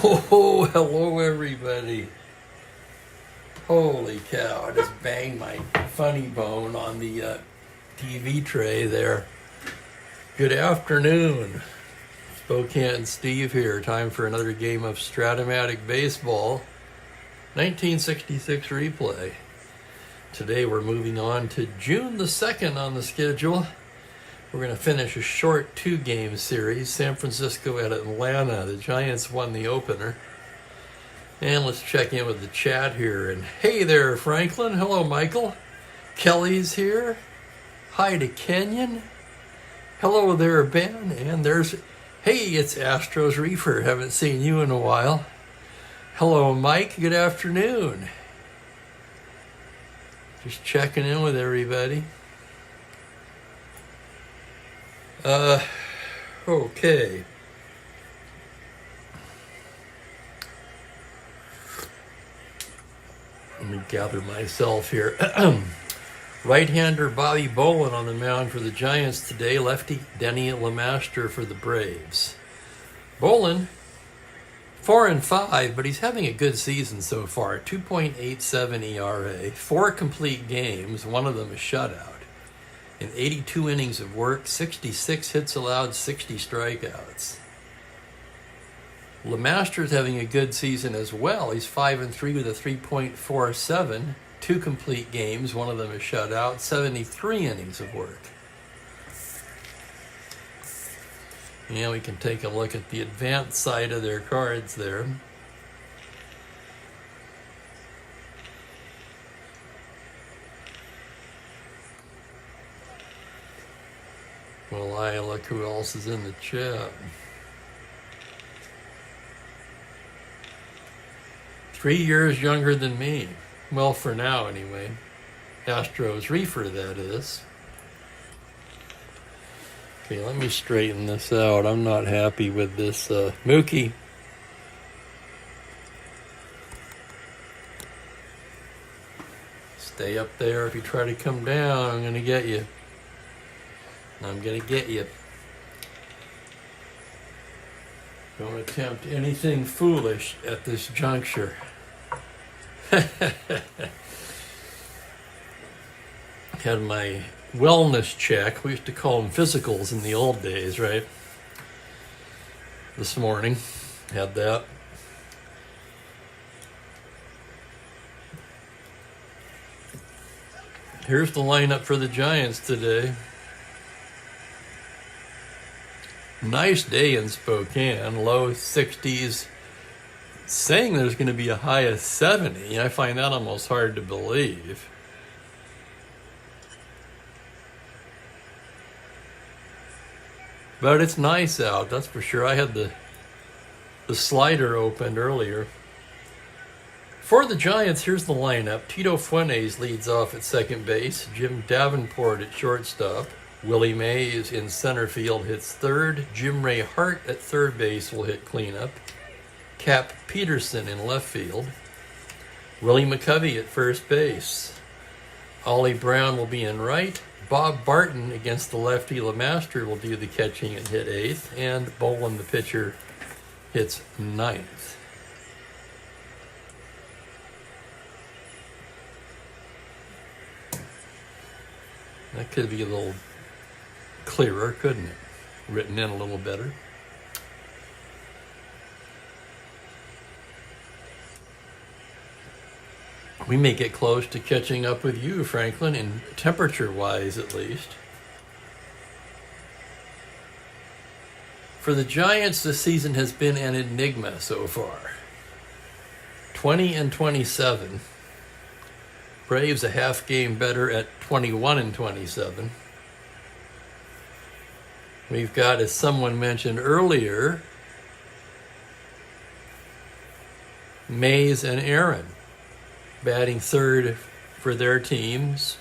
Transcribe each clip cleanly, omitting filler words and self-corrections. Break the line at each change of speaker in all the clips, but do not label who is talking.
Oh, hello everybody. Holy cow, I just banged my funny bone on the TV tray there. Good afternoon. Spokane Steve here. Time for another game of Strat-O-Matic baseball. 1966 replay. Today we're moving on to June the 2nd on the schedule. We're going to finish a short two-game series. San Francisco at Atlanta. The Giants won the opener. And let's check in with the chat here. And hey there, Franklin. Hello, Michael. Kelly's here. Hi to Kenyon. Hello there, Ben. And there's, hey, it's Astros Reefer. Haven't seen you in a while. Hello, Mike. Good afternoon. Just checking in with everybody. Okay. Let me gather myself here. Right-hander Bobby Bolin on the mound for the Giants today. Lefty Denny LeMaster for the Braves. Bolin, 4-5, but he's having a good season so far. 2.87 ERA, 4 complete games, one of them a shutout. In 82 innings of work, 66 hits allowed, 60 strikeouts. LeMaster's having a good season as well. He's 5-3 with a 3.47, 2 complete games, one of them a shutout, 73 innings of work. Yeah, we can take a look at the advanced side of their cards there. Well, I look who else is in the chat. 3 years younger than me. Well, for now, anyway. Astros Reefer, that is. Okay, let me straighten this out. I'm not happy with this. Mookie. Stay up there. If you try to come down, I'm going to get you. I'm going to get you. Don't attempt anything foolish at this juncture. Had my wellness check. We used to call them physicals in the old days, right? This morning, had that. Here's the lineup for the Giants today. Nice day in Spokane, low 60s, saying there's going to be a high of 70. I find that almost hard to believe. But it's nice out, that's for sure. I had the slider opened earlier. For the Giants, here's the lineup. Tito Fuentes leads off at second base. Jim Davenport at shortstop. Willie Mays in center field hits third. Jim Ray Hart at third base will hit cleanup. Cap Peterson in left field. Willie McCovey at first base. Ollie Brown will be in right. Bob Barton against the lefty LeMaster will do the catching and hit eighth. And Bolin, the pitcher, hits ninth. That could be a little clearer, couldn't it? Written in a little better. We may get close to catching up with you, Franklin, in temperature-wise at least. For the Giants, this season has been an enigma so far. 20-27. Braves a half game better at 21-27. We've got, as someone mentioned earlier, Mays and Aaron batting third for their teams.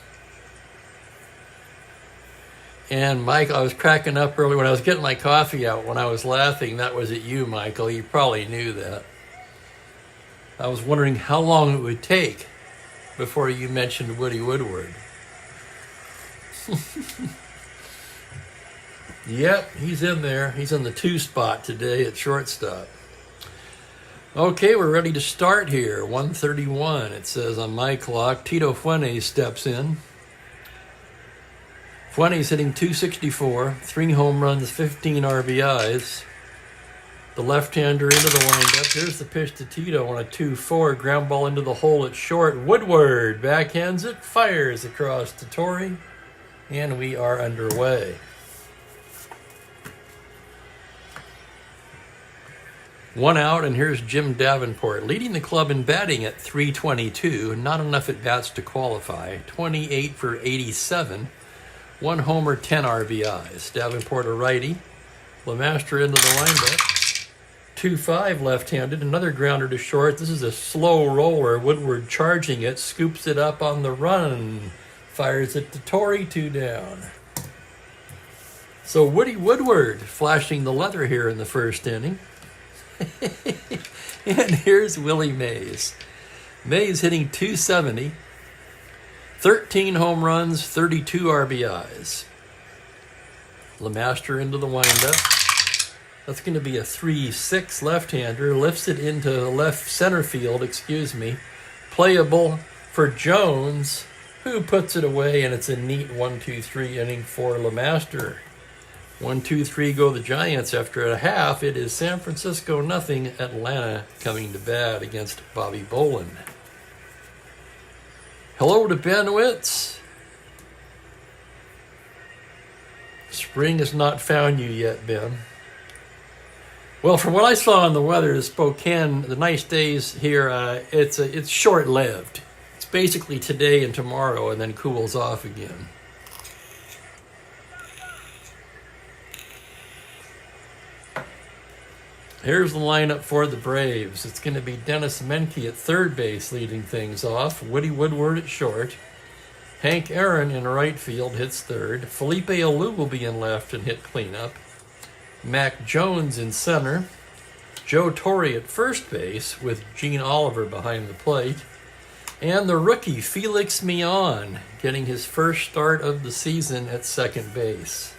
And Mike, I was cracking up earlier when I was getting my coffee out. When I was laughing, that was at you, Michael. You probably knew that. I was wondering how long it would take before you mentioned Woody Woodward. Yep, he's in there. He's in the 2 spot today at shortstop. Okay, we're ready to start here. 1:31, it says on my clock. Tito Fuentes steps in. Fuentes hitting .264, 3 home runs, 15 RBIs. The left-hander into the windup. Here's the pitch to Tito on a 2-4. Ground ball into the hole at short. Woodward backhands it, fires across to Torrey, and we are underway. One out, and here's Jim Davenport, leading the club in batting at .322. Not enough at bats to qualify. 28 for 87. 1 homer, 10 RBIs. Davenport a righty. LeMaster into the windup. 2-5 left-handed. Another grounder to short. This is a slow roller. Woodward charging it. Scoops it up on the run. Fires it to Torrey, 2 down. So Woody Woodward flashing the leather here in the first inning. And here's Willie Mays. Mays hitting .270, 13 home runs, 32 RBIs. LeMaster into the windup. That's going to be a 3-6 left-hander. Lifts it into left center field, Playable for Jones, who puts it away, and it's a neat 1-2-3 inning for LeMaster. 1-2-3 go the Giants after a half. It is San Francisco 0, Atlanta coming to bat against Bobby Bolin. Hello to Ben Witz. Spring has not found you yet, Ben. Well, from what I saw in the weather, Spokane, the nice days here, it's short-lived. It's basically today and tomorrow, and then cools off again. Here's the lineup for the Braves. It's going to be Dennis Menke at third base leading things off. Woody Woodward at short. Hank Aaron in right field hits third. Felipe Alou will be in left and hit cleanup. Mac Jones in center. Joe Torre at first base with Gene Oliver behind the plate. And the rookie Felix Millan getting his first start of the season at second base.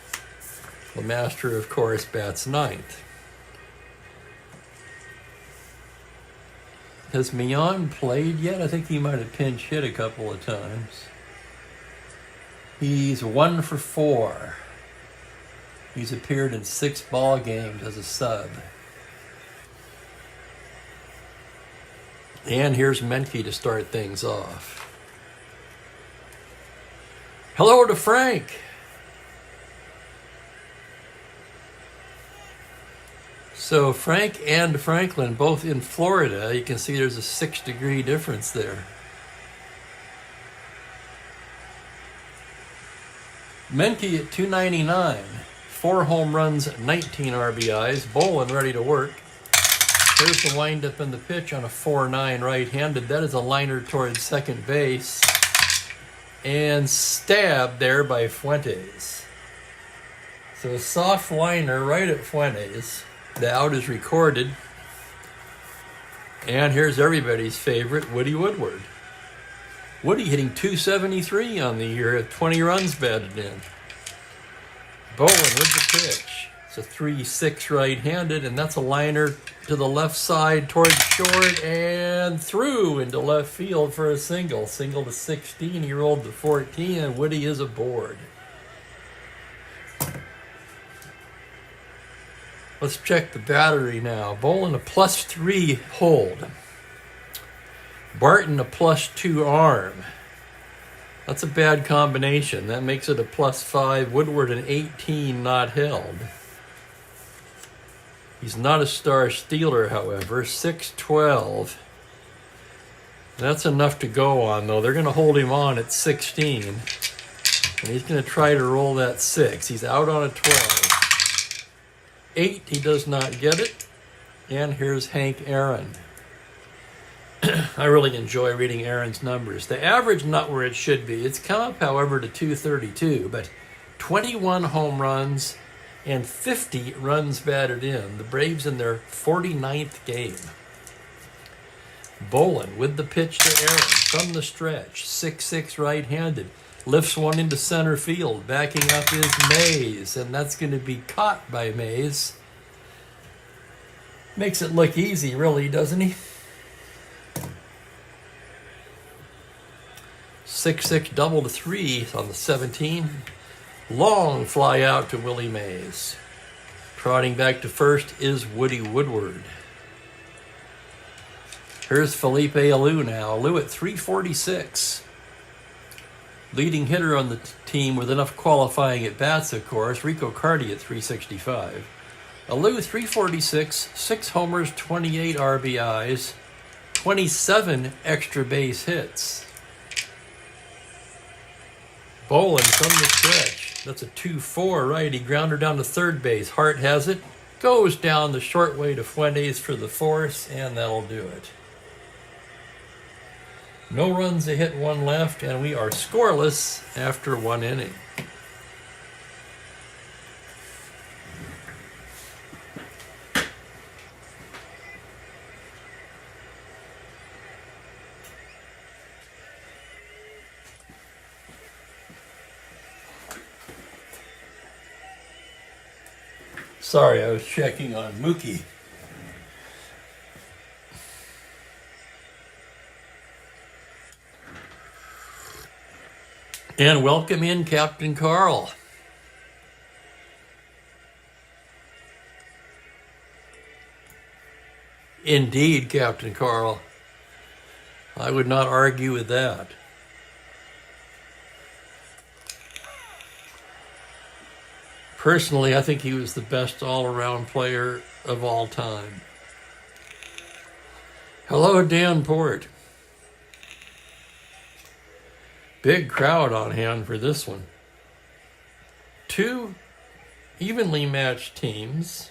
LeMaster, of course, bats ninth. Has Millan played yet? I think he might have pinch hit a couple of times. He's 1 for 4. He's appeared in 6 ball games as a sub. And here's Menke to start things off. Hello to Frank. So Frank and Franklin, both in Florida. You can see there's a 6-degree difference there. Menke at .299, 4 home runs, 19 RBIs. Bolin ready to work. Here's the windup and the pitch on a 4-9 right-handed. That is a liner towards second base. And stabbed there by Fuentes. So a soft liner right at Fuentes. The out is recorded. And here's everybody's favorite, Woody Woodward. Woody hitting .273 on the year at 20 runs batted in. Bolin with the pitch. It's a 3-6 right-handed, and that's a liner to the left side towards short and through into left field for a single. Single to 16, he rolled to 14, and Woody is aboard. Let's check the battery now. Bolin a +3 hold. Barton a +2 arm. That's a bad combination. That makes it a +5. Woodward an 18 not held. He's not a star stealer, however. 6-12. That's enough to go on, though. They're going to hold him on at 16. And he's going to try to roll that 6. He's out on a 12. 8, he does not get it. And here's Hank Aaron. I really enjoy reading Aaron's numbers. The average not where it should be. It's come up, however, to .232, but 21 home runs and 50 runs batted in. The Braves in their 49th game. Bolin with the pitch to Aaron from the stretch. 6-6 right-handed. Lifts one into center field. Backing up is Mays, and that's going to be caught by Mays. Makes it look easy, really, doesn't he? 6-6 double to 3 on the 17. Long fly out to Willie Mays. Trotting back to first is Woody Woodward. Here's Felipe Alou now. Alou at 346. Leading hitter on the team with enough qualifying at bats, of course. Rico Cardi at 365. Alou 346, 6 homers, 28 RBIs, 27 extra base hits. Bolin from the stretch. That's a 2-4 righty. Grounder down to third base. Hart has it. Goes down the short way to Fuentes for the force, and that'll do it. No runs, a hit, 1 left, and we are scoreless after 1 inning. Sorry, I was checking on Mookie. And welcome in Captain Carl. Indeed, Captain Carl. I would not argue with that. Personally, I think he was the best all-around player of all time. Hello, Dan Port. Big crowd on hand for this one. 2 evenly matched teams,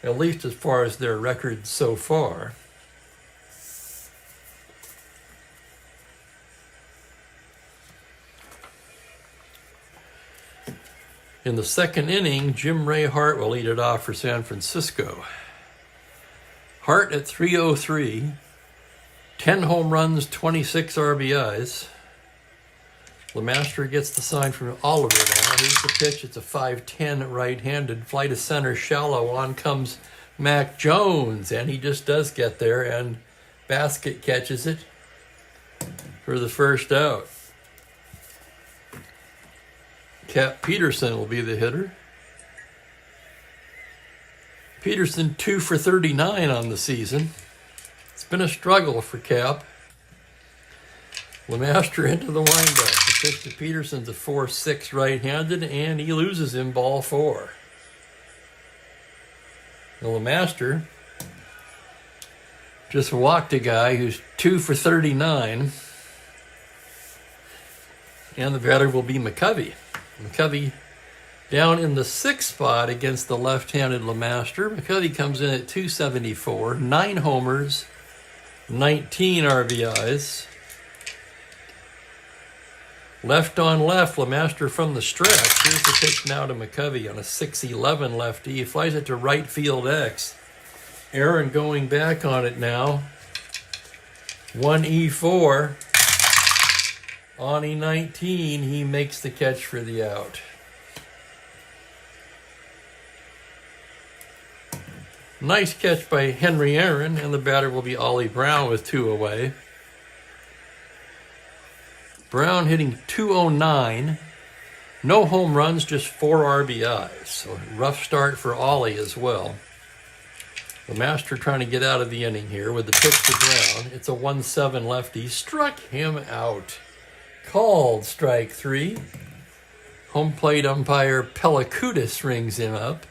at least as far as their records so far. In the second inning, Jim Ray Hart will lead it off for San Francisco. Hart at 303, 10 home runs, 26 RBIs. LeMaster gets the sign from Oliver now. Here's the pitch. It's a 5-10 right-handed. Fly to center, shallow. On comes Mac Jones, and he just does get there, and Basket catches it for the first out. Cap Peterson will be the hitter. Peterson 2 for 39 on the season. It's been a struggle for Cap. LeMaster into the windup. The pitch to Peterson's a 4-6 right-handed, and he loses him ball 4. Now LeMaster just walked a guy who's 2 for 39, and the batter will be McCovey. McCovey down in the 6th spot against the left-handed LeMaster. McCovey comes in at 274, 9 homers, 19 RBIs. Left on left, LeMaster from the stretch. Here's the pitch now to McCovey on a 6-11 lefty. He flies it to right field X. Aaron going back on it now. 1E4. On E19, he makes the catch for the out. Nice catch by Henry Aaron, and the batter will be Ollie Brown with 2 away. Brown hitting 209. No home runs, just 4 RBIs. So rough start for Ollie as well. LeMaster trying to get out of the inning here with the pitch to Brown. It's a 1-7 lefty. Struck him out. Called strike 3. Home plate umpire Pelakudis rings him up.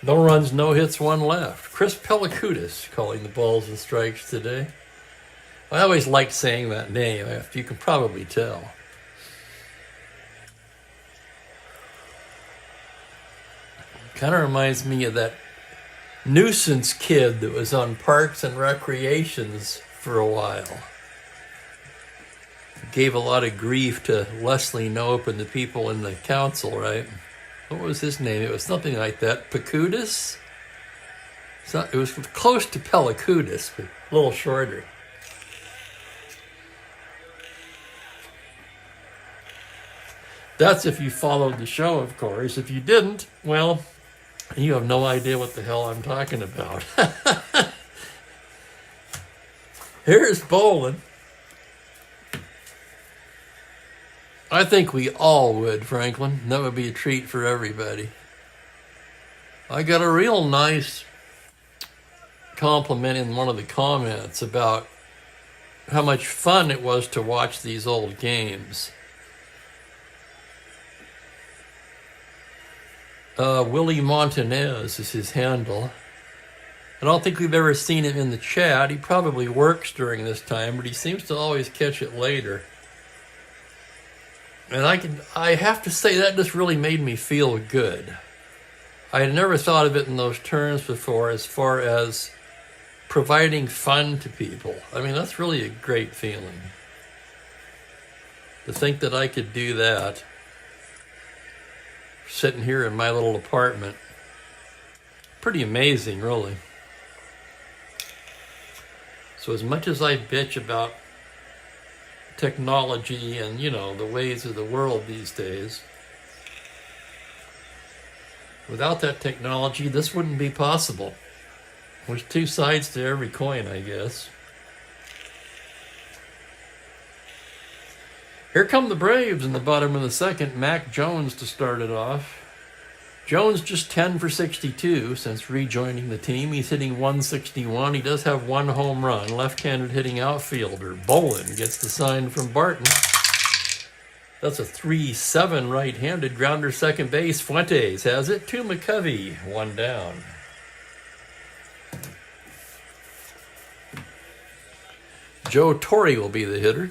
No runs, no hits, 1 left. Chris Pelakudis calling the balls and strikes today. I always liked saying that name, if you can probably tell. Kind of reminds me of that nuisance kid that was on Parks and Recreations for a while. Gave a lot of grief to Leslie Knope and the people in the council, right? What was his name? It was something like that. Pakudis? It was close to Pelakudis, but a little shorter. That's if you followed the show, of course. If you didn't, well, you have no idea what the hell I'm talking about. Here's bowling. I think we all would, Franklin. That would be a treat for everybody. I got a real nice compliment in one of the comments about how much fun it was to watch these old games. Willie Montanez is his handle. I don't think we've ever seen him in the chat. He probably works during this time, but he seems to always catch it later. And I have to say that just really made me feel good. I had never thought of it in those terms before, as far as providing fun to people. I mean, that's really a great feeling. To think that I could do that, sitting here in my little apartment. Pretty amazing, really. So as much as I bitch about technology and, you know, the ways of the world these days, without that technology, this wouldn't be possible. There's two sides to every coin, I guess. Here come the Braves in the bottom of the second. Mac Jones to start it off. Jones just 10 for 62 since rejoining the team. He's hitting 161. He does have one home run. Left-handed hitting outfielder. Bolin gets the sign from Barton. That's a 3-7 right-handed grounder second base. Fuentes has it to McCovey. One down. Joe Torre will be the hitter.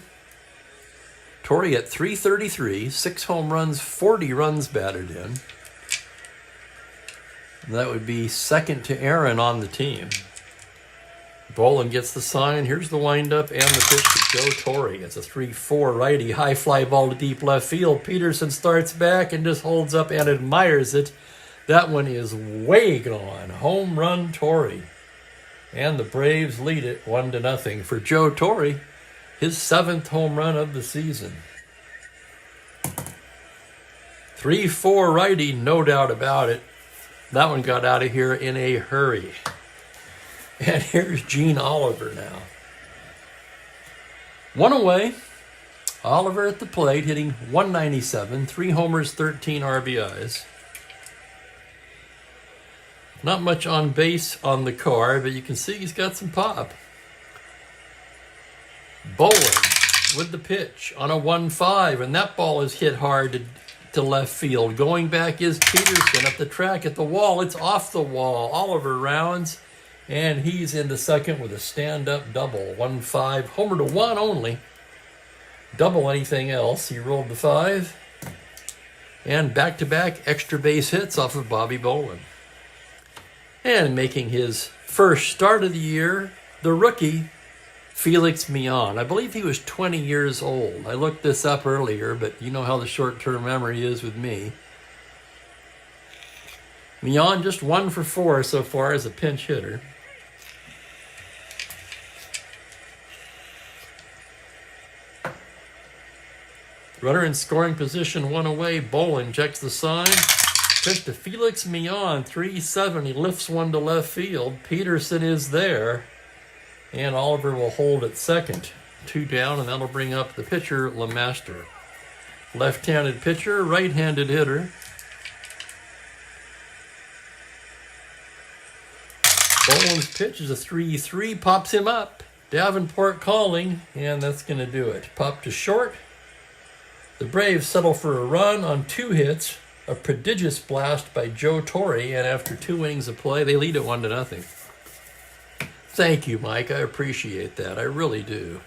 Torre at 333, 6 home runs, 40 runs batted in. That would be second to Aaron on the team. Bolin gets the sign. Here's the windup and the pitch to Joe Torre. It's a 3-4 righty. High fly ball to deep left field. Peterson starts back and just holds up and admires it. That one is way gone. Home run Torre. And the Braves lead it 1-0 for Joe Torre. His 7th home run of the season. 3-4 righty, no doubt about it. That one got out of here in a hurry. And here's Gene Oliver now. One away. Oliver at the plate, hitting 197, 3 homers, 13 RBIs. Not much on base on the car, but you can see he's got some pop. Bolin with the pitch on a 1-5, and that ball is hit hard to left field. Going back is Peterson up the track at the wall. It's off the wall. Oliver rounds, and he's into second with a stand-up double. 1-5, homer to 1 only. Double anything else. He rolled the 5. And back-to-back extra base hits off of Bobby Bolin. And making his first start of the year, the rookie, Felix Millan. I believe he was 20 years old. I looked this up earlier, but you know how the short-term memory is with me. Millan just 1 for 4 so far as a pinch hitter. Runner in scoring position, 1 away. Bolin checks the sign. Pitch to Felix Millan, 3-7. He lifts one to left field. Peterson is there. And Oliver will hold at second. 2 down, and that'll bring up the pitcher, LeMaster. Left-handed pitcher, right-handed hitter. Bolin's pitch is a 3-3, pops him up. Davenport calling, and that's going to do it. Pop to short. The Braves settle for a run on 2 hits. A prodigious blast by Joe Torre, and after 2 innings of play, they lead it 1-0. Thank you, Mike. I appreciate that. I really do.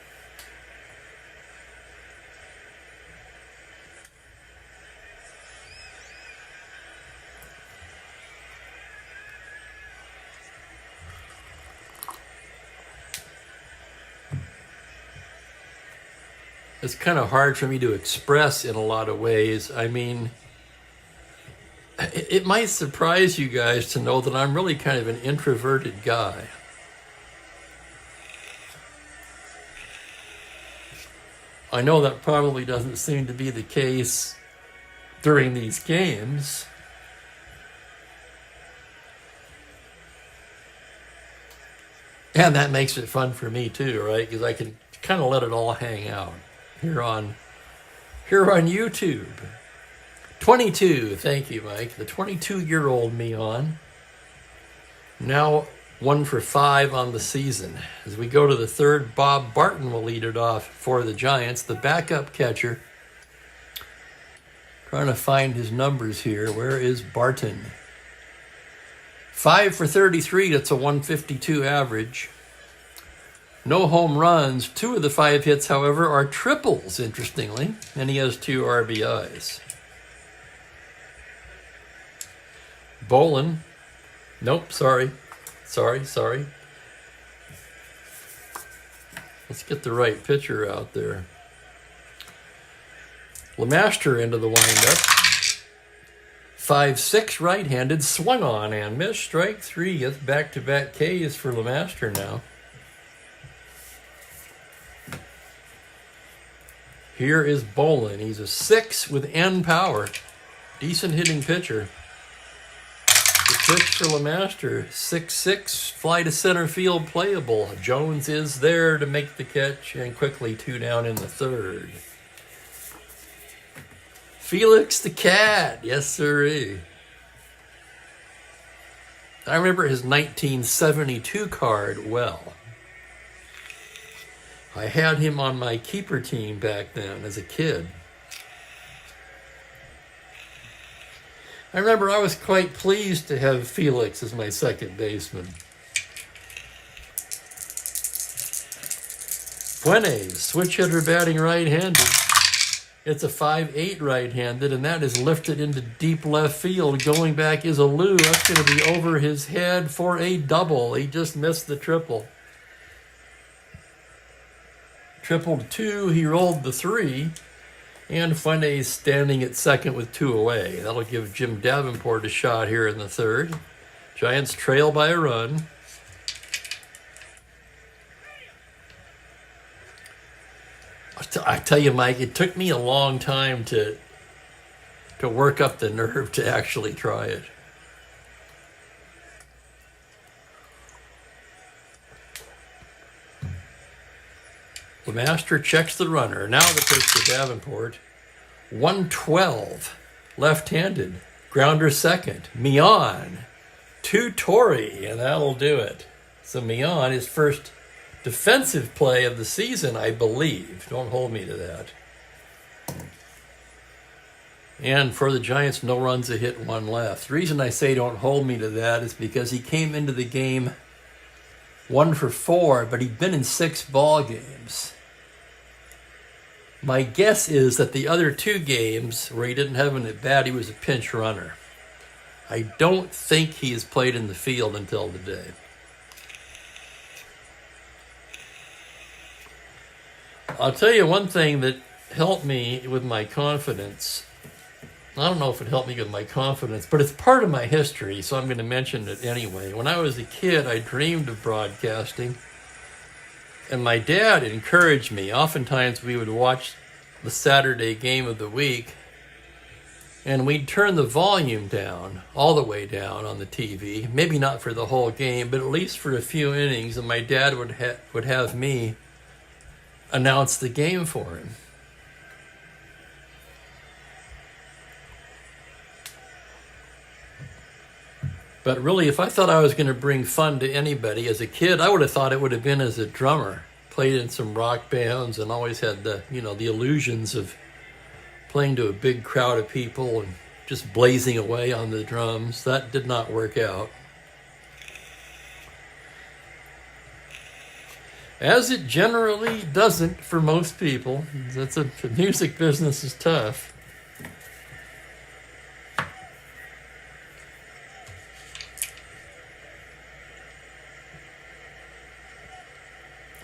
It's kind of hard for me to express in a lot of ways. I mean, it might surprise you guys to know that I'm really kind of an introverted guy. I know that probably doesn't seem to be the case during these games. And that makes it fun for me too, right? Because I can kind of let it all hang out here on YouTube. 22, thank you, Mike. The 22-year-old me on. Now 1 for 5 on the season. As we go to the third, Bob Barton will lead it off for the Giants, the backup catcher. Trying to find his numbers here. Where is Barton? 5 for 33, that's a 152 average. No home runs. 2 of the 5 hits, however, are triples, interestingly, and he has 2 RBIs. Bolin. Nope, sorry. Let's get the right pitcher out there. Lemaster into the windup. 5-6 right-handed, swung on and missed. Strike 3. It's back-to-back Ks for Lemaster now. Here is Bolin. He's a 6 with N power. Decent hitting pitcher. The pitch for Lemaster, 6-6, fly to center field, playable. Jones is there to make the catch, and quickly 2 down in the third. Felix the Cat, yes sirree. I remember his 1972 card well. I had him on my keeper team back then as a kid. I remember I was quite pleased to have Felix as my second baseman. Fuentes, switch hitter batting right-handed. It's a 5-8 right-handed, and that is lifted into deep left field. Going back is a Lou. That's going to be over his head for a double. He just missed the triple. Tripled 2, he rolled the 3. And Fuentes standing at second with 2 away. That'll give Jim Davenport a shot here in the third. Giants trail by a run. I tell you, Mike, it took me a long time to work up the nerve to actually try it. Lemaster checks the runner. Now the pitch to Davenport. 112. Left-handed. Grounder second. Mian. 2 Torrey, and that'll do it. So Mian, his first defensive play of the season, I believe. Don't hold me to that. And for the Giants, no runs, a hit, 1 left. The reason I say don't hold me to that is because he came into the game 1 for 4, but he'd been in 6 ball games. My guess is that the other 2 games where he didn't have an at-bat, he was a pinch runner. I don't think he has played in the field until today. I'll tell you one thing that helped me with my confidence. I don't know if it helped me with my confidence, but it's part of my history, so I'm going to mention it anyway. When I was a kid, I dreamed of broadcasting, and my dad encouraged me. Oftentimes, we would watch the Saturday game of the week, and we'd turn the volume down, all the way down on the TV. Maybe not for the whole game, but at least for a few innings, and my dad would have me announce the game for him. But really, if I thought I was going to bring fun to anybody as a kid, I would have thought it would have been as a drummer. Played in some rock bands and always had the illusions of playing to a big crowd of people and just blazing away on the drums. That did not work out. As it generally doesn't for most people. The music business is tough.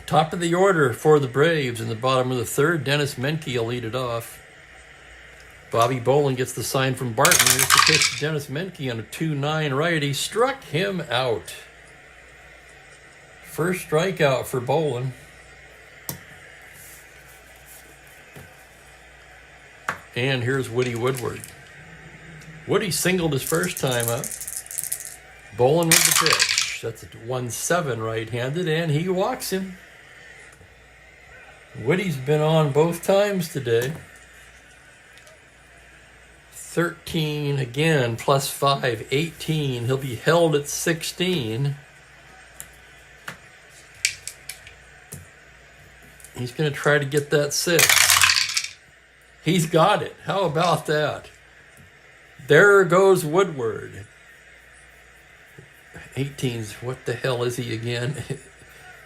Top of the order for the Braves in the bottom of the third. Dennis Menke will lead it off. Bobby Bolin gets the sign from Barton. Here's the pitch to Dennis Menke on a 2-9 righty. Struck him out. First strikeout for Bolin. And here's Woody Woodward. Woody singled his first time up. Bowling with the pitch. That's a 1-7 right-handed, and he walks him. Woody's been on both times today. 13 again, plus 5, 18. He'll be held at 16. He's going to try to get that 6. He's got it. How about that? There goes Woodward. 18's, what the hell is he again?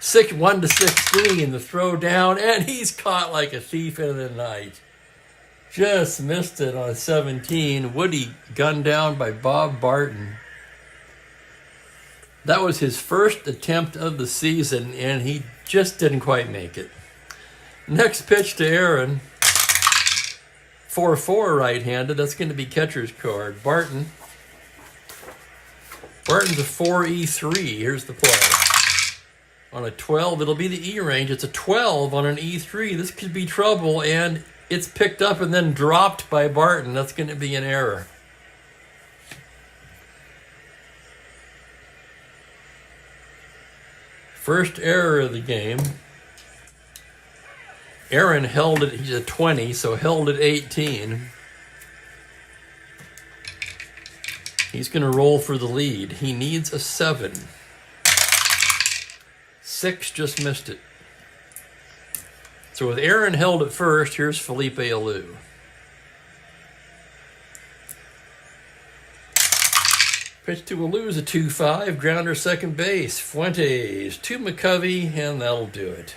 1 to 16, the throw down, and he's caught like a thief in the night. Just missed it on 17. Woody gunned down by Bob Barton. That was his first attempt of the season, and he just didn't quite make it. Next pitch to Aaron. 4-4 right-handed. That's going to be catcher's card. Barton's a 4E3. Here's the play. On a 12, it'll be the E range. It's a 12 on an E3. This could be trouble, and it's picked up and then dropped by Barton. That's going to be an error. First error of the game. Aaron held it, he's a 20, so held at 18. He's going to roll for the lead. He needs a 7. 6 just missed it. So with Aaron held at first, here's Felipe Alou. Pitch to Alou's a 2-5, grounder second base. Fuentes to McCovey, and that'll do it.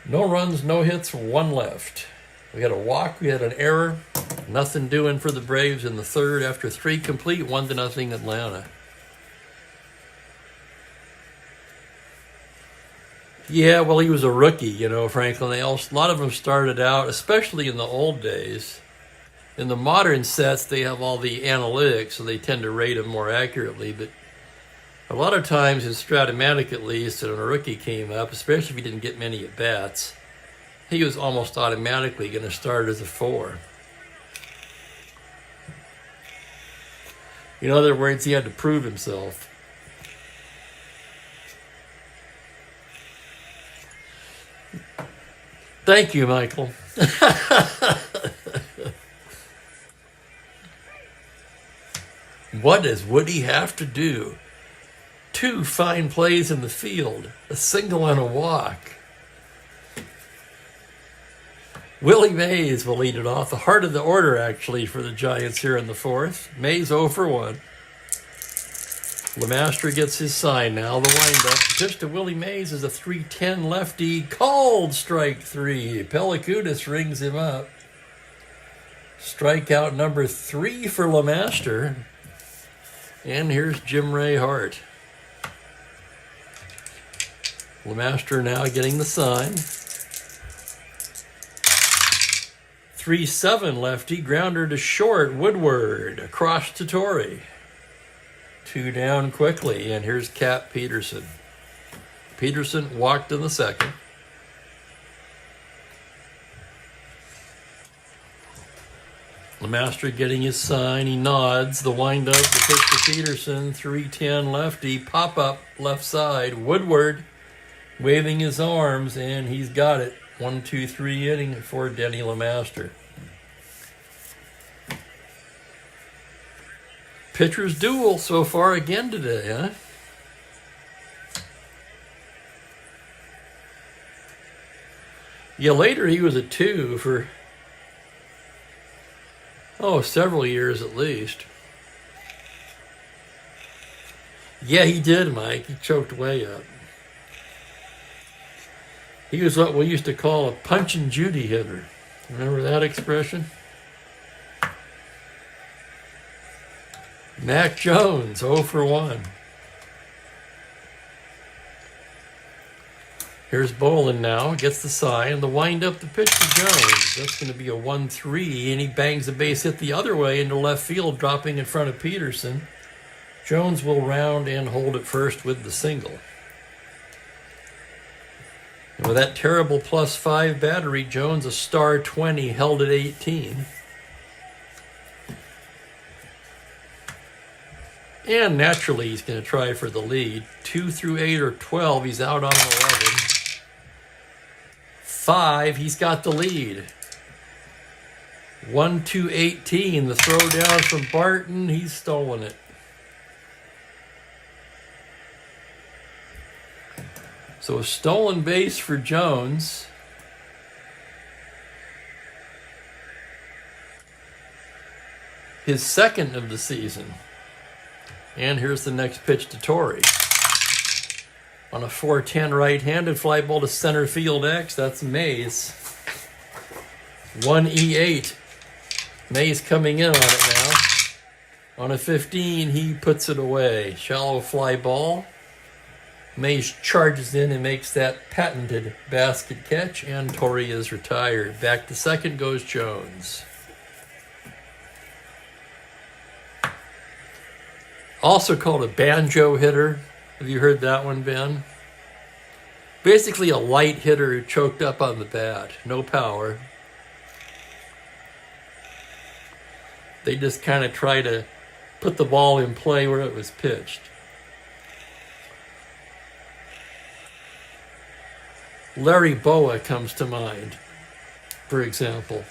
No runs, no hits, 1 left. We had a walk, we had an error. Nothing doing for the Braves in the third after 3 complete, 1-0 Atlanta. Yeah, well, he was a rookie, Franklin. A lot of them started out, especially in the old days. In the modern sets, they have all the analytics, so they tend to rate them more accurately. But a lot of times in Strat-O-Matic, at least, when a rookie came up, especially if he didn't get many at-bats, he was almost automatically going to start as a 4. In other words, he had to prove himself. Thank you, Michael. What does Woody have to do? 2 fine plays in the field, a single and a walk. Willie Mays will lead it off. The heart of the order, actually, for the Giants here in the 4th. Mays 0 for 1. Lemaster gets his sign now. The windup. Pitch to Willie Mays is a 3-10 lefty. Called strike 3. Pellicudis rings him up. Strikeout number 3 for Lemaster. And here's Jim Ray Hart. Lemaster now getting the sign. 3-7 lefty, grounder to short, Woodward, across to Torrey. 2 down quickly, and here's Cap Peterson. Peterson walked in the second. Lemaster getting his sign, he nods, the windup, the pitch to Peterson, 3-10 lefty, pop-up left side, Woodward waving his arms, and he's got it. 1-2-3 inning for Denny Lemaster. Pitcher's duel so far again today, huh? Yeah, later he was a 2 for, several years at least. Yeah, he did, Mike. He choked way up. He was what we used to call a punch and Judy hitter. Remember that expression? Mac Jones, 0 for 1. Here's Bolin now, gets the sign. The wind up the pitch to Jones. That's going to be a 1-3, and he bangs the base hit the other way into left field, dropping in front of Peterson. Jones will round and hold at first with the single. With that terrible +5 battery, Jones a star 20, held at 18. And naturally, he's going to try for the lead. 2 through 8 or 12, he's out on 11. 5, he's got the lead. 1 to 18, the throw down from Barton, he's stolen it. So a stolen base for Jones. His second of the season. And here's the next pitch to Torrey. On a 4-10 right-handed fly ball to center field X, that's Mays. 1E8. Mays coming in on it now. On a 15, he puts it away. Shallow fly ball. Mays charges in and makes that patented basket catch, and Torrey is retired. Back to second goes Jones. Also called a banjo hitter. Have you heard that one, Ben? Basically a light hitter who choked up on the bat. No power. They just kind of try to put the ball in play where it was pitched. Larry Boa comes to mind, for example.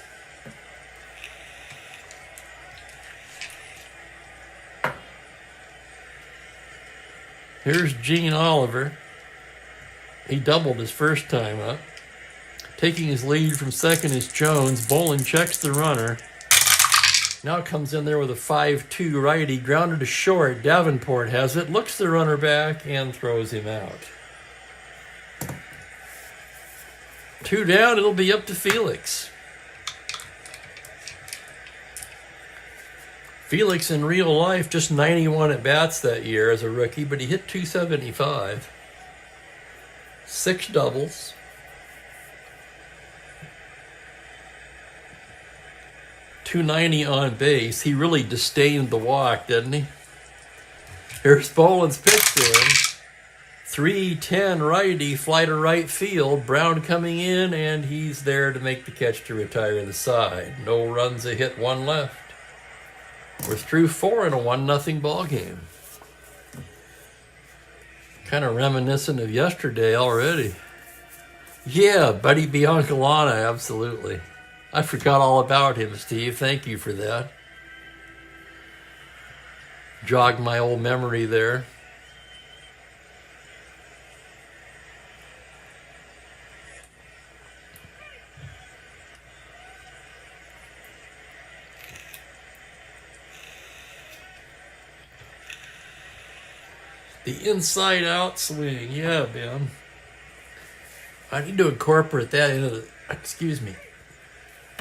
Here's Gene Oliver. He doubled his first time up. Taking his lead from second is Jones. Bolin checks the runner. Now comes in there with a 5-2 righty. Grounded to short. Davenport has it. Looks the runner back and throws him out. 2 down. It'll be up to Felix. Felix in real life just 91 at bats that year as a rookie, but he hit 275. 6 doubles. .290 on base. He really disdained the walk, didn't he? Here's Bolin's pitch to him. 3-10 righty, fly to right field. Brown coming in, and he's there to make the catch to retire the side. No runs, a hit, 1 left. We're through 4 in a 1-0 ball game. Kind of reminiscent of yesterday already. Yeah, Buddy Biancalana, absolutely. I forgot all about him, Steve. Thank you for that. Jogged my old memory there. The inside-out swing. Yeah, Ben. I need to incorporate that into the... Excuse me.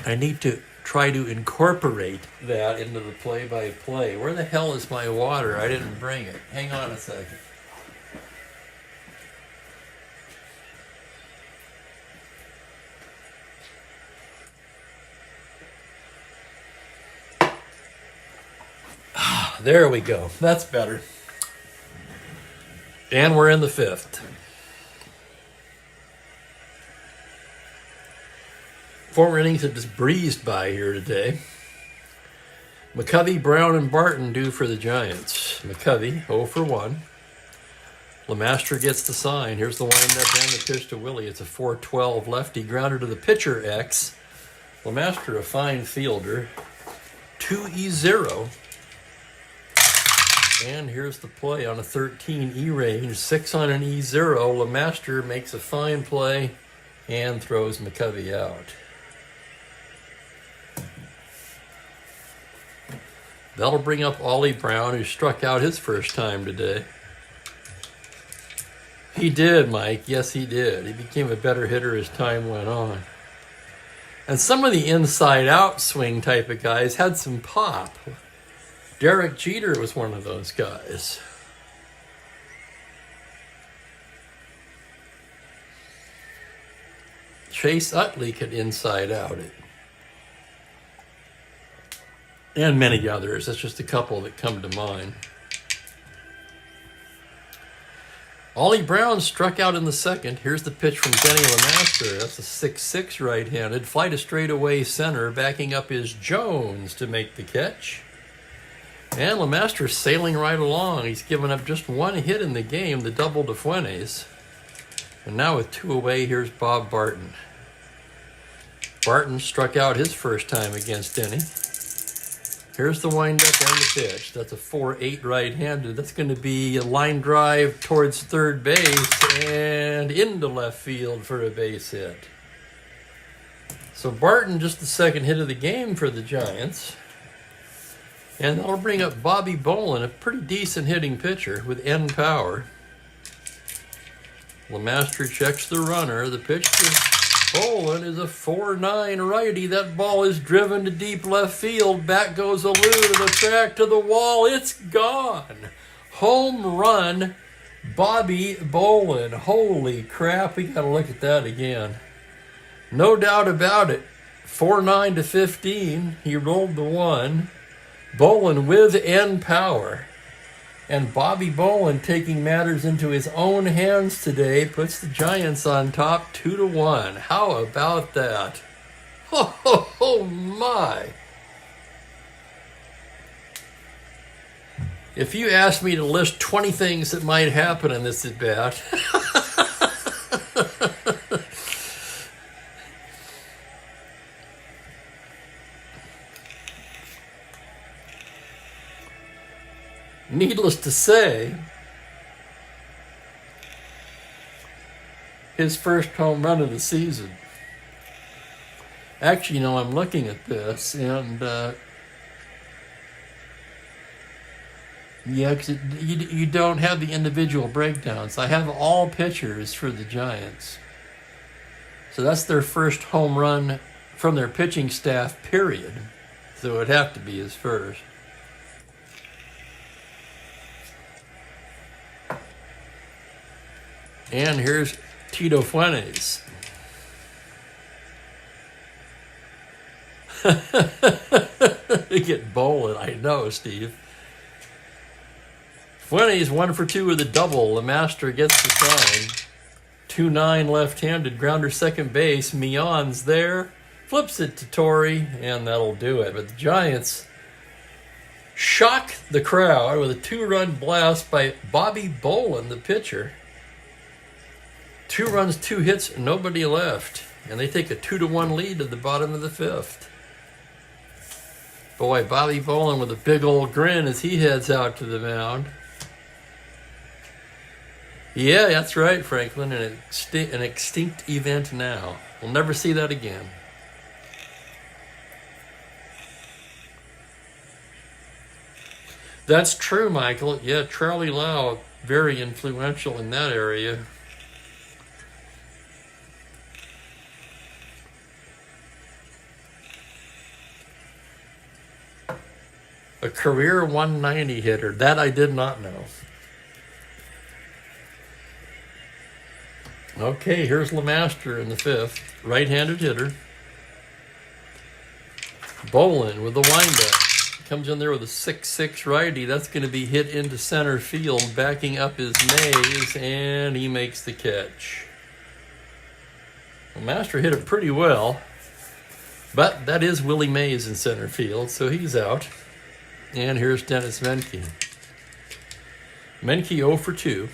I need to try to incorporate that into the play-by-play. Where the hell is my water? I didn't bring it. Hang on a second. There we go. That's better. And we're in the 5th. 4 innings have just breezed by here today. McCovey, Brown, and Barton due for the Giants. McCovey, 0 for 1. Lemaster gets the sign. Here's the windup and the pitch to Willie. It's a 4-12 lefty. Grounded to the pitcher, X. Lemaster, a fine fielder. 2-0. And here's the play on a 13 E-range, 6 on an E0. Lemaster makes a fine play and throws McCovey out. That'll bring up Ollie Brown, who struck out his first time today. He did, Mike. Yes, he did. He became a better hitter as time went on. And some of the inside-out swing type of guys had some pop. Derek Jeter was one of those guys. Chase Utley could inside out it. And many others. That's just a couple that come to mind. Ollie Brown struck out in the second. Here's the pitch from Denny LeMaster. That's a 6-6 right-handed. Fly to straightaway center. Backing up is Jones to make the catch. And LeMaster sailing right along. He's given up just one hit in the game, the double to Fuentes. And now with 2 away, here's Bob Barton. Barton struck out his first time against Denny. Here's the windup and the pitch. That's a 4-8 right-handed. That's going to be a line drive towards third base and into left field for a base hit. So Barton, just the second hit of the game for the Giants. And that'll bring up Bobby Bolin, a pretty decent hitting pitcher with end power. LeMaster checks the runner. The pitch to Bolin is a 4-9 righty. That ball is driven to deep left field. Back goes Alou to the track, to the wall. It's gone. Home run, Bobby Bolin. Holy crap, we got to look at that again. No doubt about it. 4-9 to 15. He rolled the one. Bolin with end power. And Bobby Bolin, taking matters into his own hands today, puts the Giants on top 2-1. How about that? Oh my. If you asked me to list 20 things that might happen in this at-bat, needless to say, his first home run of the season. Actually, I'm looking at this, and yeah, 'cause you don't have the individual breakdowns. I have all pitchers for the Giants. So that's their first home run from their pitching staff, period. So it would have to be his first. And here's Tito Fuentes. You get Bolin, I know, Steve. Fuentes 1 for 2 with a double. LeMaster gets the sign. 2-9 left-handed, grounder second base. Millon's there. Flips it to Torrey, and that'll do it. But the Giants shock the crowd with a 2-run blast by Bobby Bolin, the pitcher. 2 runs, 2 hits, nobody left. And they take a 2-1 lead at the bottom of the 5th. Boy, Bobby Bolin with a big old grin as he heads out to the mound. Yeah, that's right, Franklin. An extinct event now. We'll never see that again. That's true, Michael. Yeah, Charlie Lau, very influential in that area. A career 190 hitter. That I did not know. Okay, here's LeMaster in the 5th. Right-handed hitter. Bolin with the windup. Comes in there with a 6-6 righty. That's going to be hit into center field. Backing up is Mays, and he makes the catch. LeMaster hit it pretty well. But that is Willie Mays in center field, so he's out. And here's Dennis Menke. Menke 0 for 2.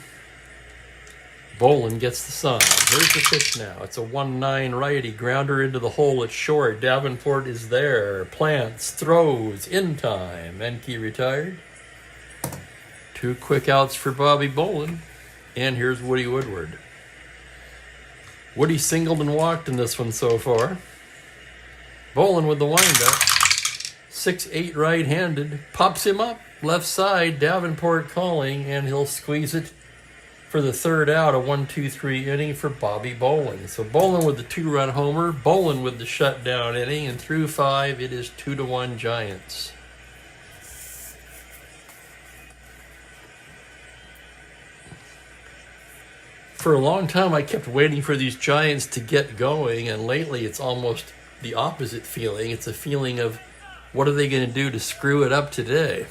Bolin gets the sign. Here's the pitch now. It's a 1-9 righty. Grounder into the hole at short. Davenport is there. Plants, throws, in time. Menke retired. 2 quick outs for Bobby Bolin. And here's Woody Woodward. Woody singled and walked in this one so far. Bolin with the windup. 6-8 right-handed, pops him up, left side, Davenport calling, and he'll squeeze it for the 3rd out, a 1-2-3 inning for Bobby Bolin. So Bolin with the 2-run homer, Bolin with the shutdown inning, and through 5, it is 2-1 Giants. For a long time, I kept waiting for these Giants to get going, and lately it's almost the opposite feeling. It's a feeling of, what are they going to do to screw it up today?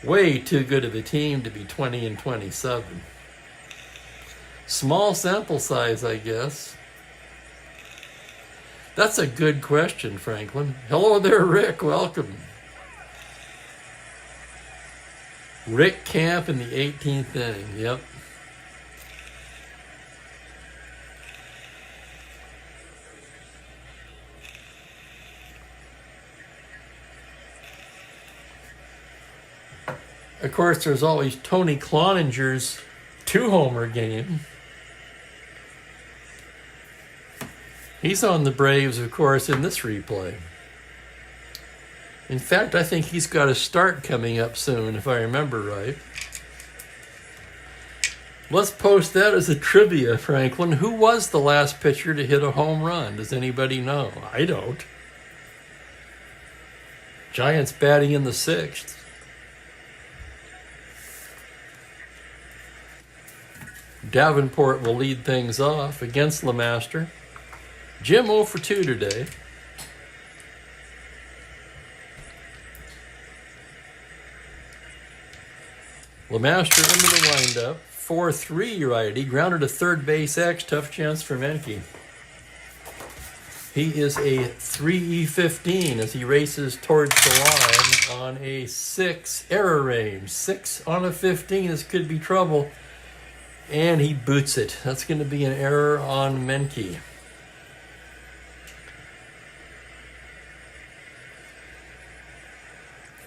Way too good of a team to be 20 and 27. Small sample size, I guess. That's a good question, Franklin. Hello there, Rick. Welcome. Rick Camp in the 18th inning. Yep. Of course, there's always Tony Cloninger's 2-homer game. He's on the Braves, of course, in this replay. In fact, I think he's got a start coming up soon, if I remember right. Let's post that as a trivia, Franklin. Who was the last pitcher to hit a home run? Does anybody know? I don't. Giants batting in the 6th. Davenport will lead things off against LeMaster. Jim 0 for 2 today. LeMaster into the windup. 4-3 righty. Grounded to third base X. Tough chance for Menke. He is a 3E15 as he races towards the line on a 6 error range. 6 on a 15. This could be trouble. And he boots it. That's going to be an error on Menke.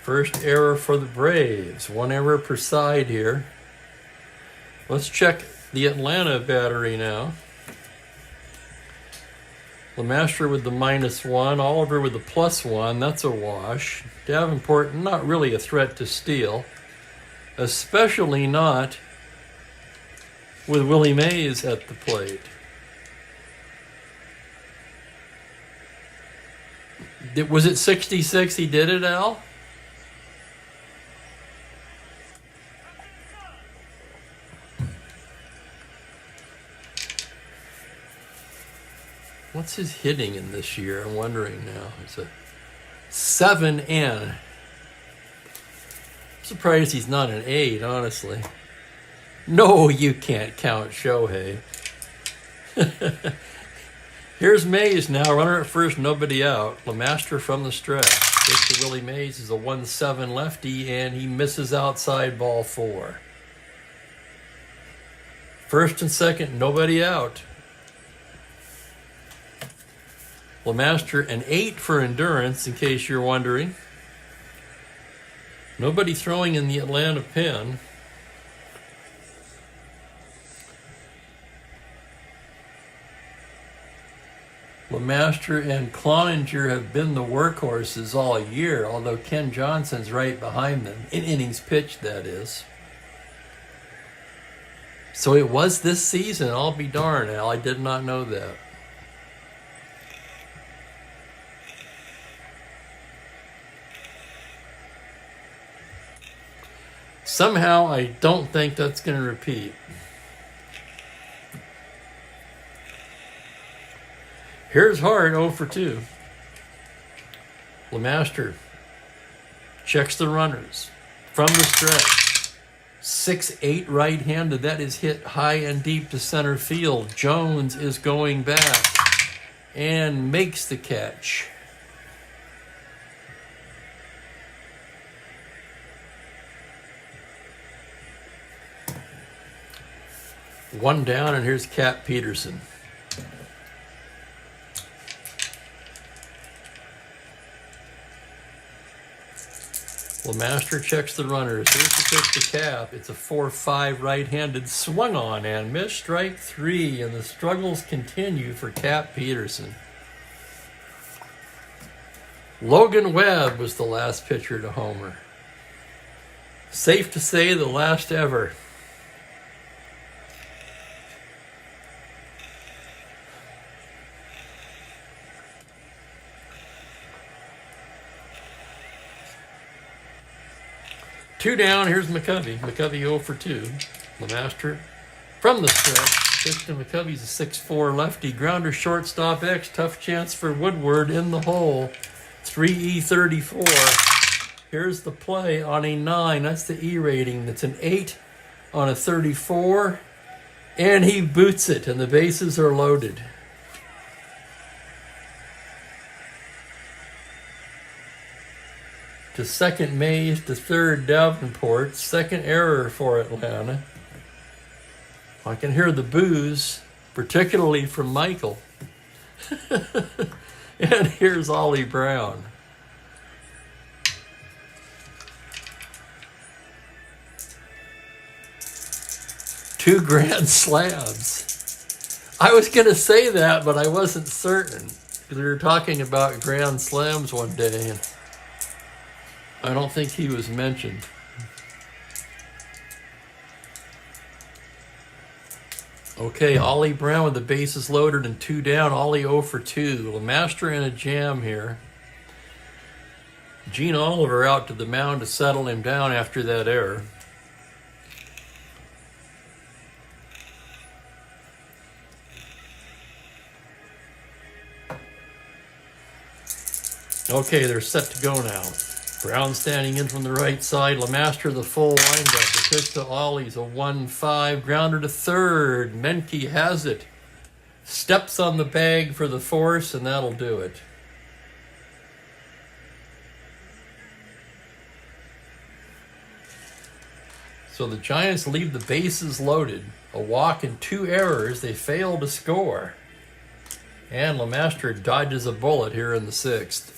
First error for the Braves. 1 error per side here. Let's check the Atlanta battery now. LeMaster with the -1. Oliver with the +1. That's a wash. Davenport not really a threat to steal. Especially not with Willie Mays at the plate. Was it 66 he did it, Al? What's his hitting in this year? I'm wondering now. It's a 7N. I'm surprised he's not an 8, honestly. No, you can't count Shohei. Here's Mays now, runner at first, nobody out. LeMaster from the stretch. Pitch to Willie Mays is a 1-7 lefty, and he misses outside, ball 4. First and second, nobody out. LeMaster an 8 for endurance, in case you're wondering. Nobody throwing in the Atlanta pen. LeMaster and Cloninger have been the workhorses all year, although Ken Johnson's right behind them. In innings pitched, that is. So it was this season. I'll be darned, Al. I did not know that. Somehow, I don't think that's going to repeat. Here's Hart 0 for 2. LeMaster checks the runners from the stretch. 6-8 right-handed. That is hit high and deep to center field. Jones is going back and makes the catch. One down, and here's Cap Peterson. LeMaster checks the runners. Here's the pitch to Cap. It's a 4-5 right-handed swung on and missed, strike 3, and the struggles continue for Cap Peterson. Logan Webb was the last pitcher to homer. Safe to say the last ever. Two down, here's McCovey. McCovey 0 for 2. LeMaster from the stretch. Pitch to McCovey's a 6-4 lefty. Grounder shortstop X. Tough chance for Woodward in the hole. 3E34. Here's the play on a 9. That's the E rating. That's an 8 on a 34. And he boots it, and the bases are loaded. To second, Mays. To third, Davenport. Second error for Atlanta. I can hear the boos, particularly from Michael. And here's Ollie Brown. Two grand slams. I was going to say that, but I wasn't certain. We were talking about grand slams one day, and I don't think he was mentioned. Okay, Ollie Brown with the bases loaded and 2 down. Ollie 0 for 2. LeMaster in a jam here. Gene Oliver out to the mound to settle him down after that error. Okay, they're set to go now. Brown standing in from the right side. LeMaster the full windup. The pitch to Ollie's a 1-5. Grounder to third. Menke has it. Steps on the bag for the force, and that'll do it. So the Giants leave the bases loaded. A walk and 2 errors. They fail to score. And LeMaster dodges a bullet here in the 6th.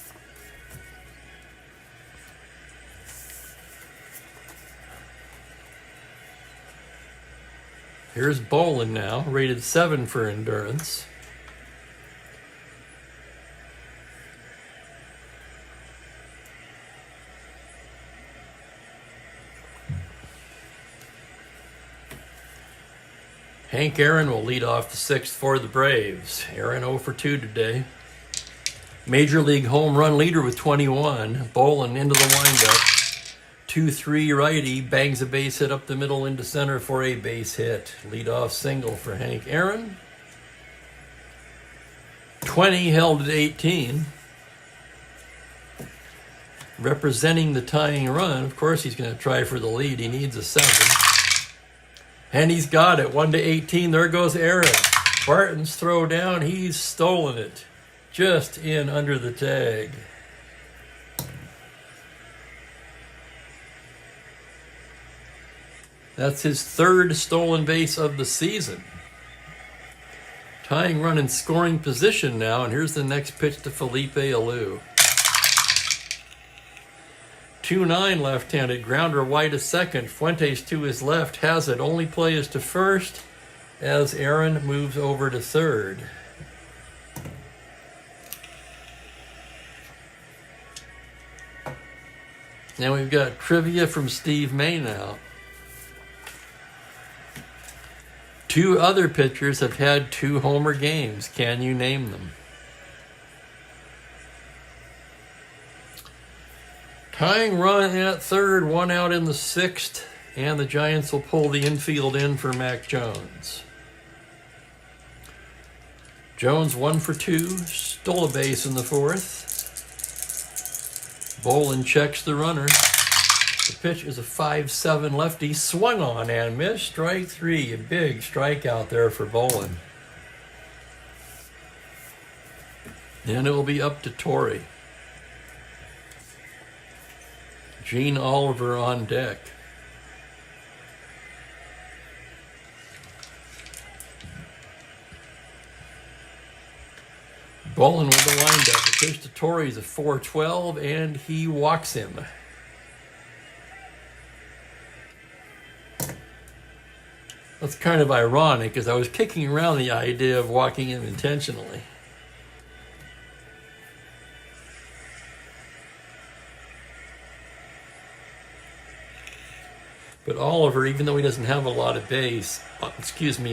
Here's Bolin now, rated 7 for endurance. Hank Aaron will lead off the 6th for the Braves. Aaron 0 for 2 today. Major League home run leader with 21. Bolin into the windup. 2-3 righty, bangs a base hit up the middle into center for a base hit. Leadoff single for Hank Aaron. 20 held at 18. Representing the tying run, of course he's going to try for the lead. He needs a 7. And he's got it, 1-18. There goes Aaron. Barton's throw down, he's stolen it. Just in under the tag. That's his 3rd stolen base of the season. Tying run in scoring position now, and here's the next pitch to Felipe Alou. 2-9 left-handed, grounder wide to second. Fuentes to his left has it. Only play is to first as Aaron moves over to third. Now we've got trivia from Steve May now. 2 other pitchers have had 2 homer games. Can you name them? Tying run at third, 1 out in the 6th, and the Giants will pull the infield in for Mac Jones. Jones 1 for 2, stole a base in the 4th. Bolin checks the runner. The pitch is a 5-7 lefty, swung on and missed. Strike 3, a big strikeout there for Bolin. And it will be up to Torrey. Gene Oliver on deck. Bolin with the windup. The pitch to Torrey is a 4-12, and he walks him. That's kind of ironic, because I was kicking around the idea of walking him intentionally. But Oliver, even though he doesn't have a lot of a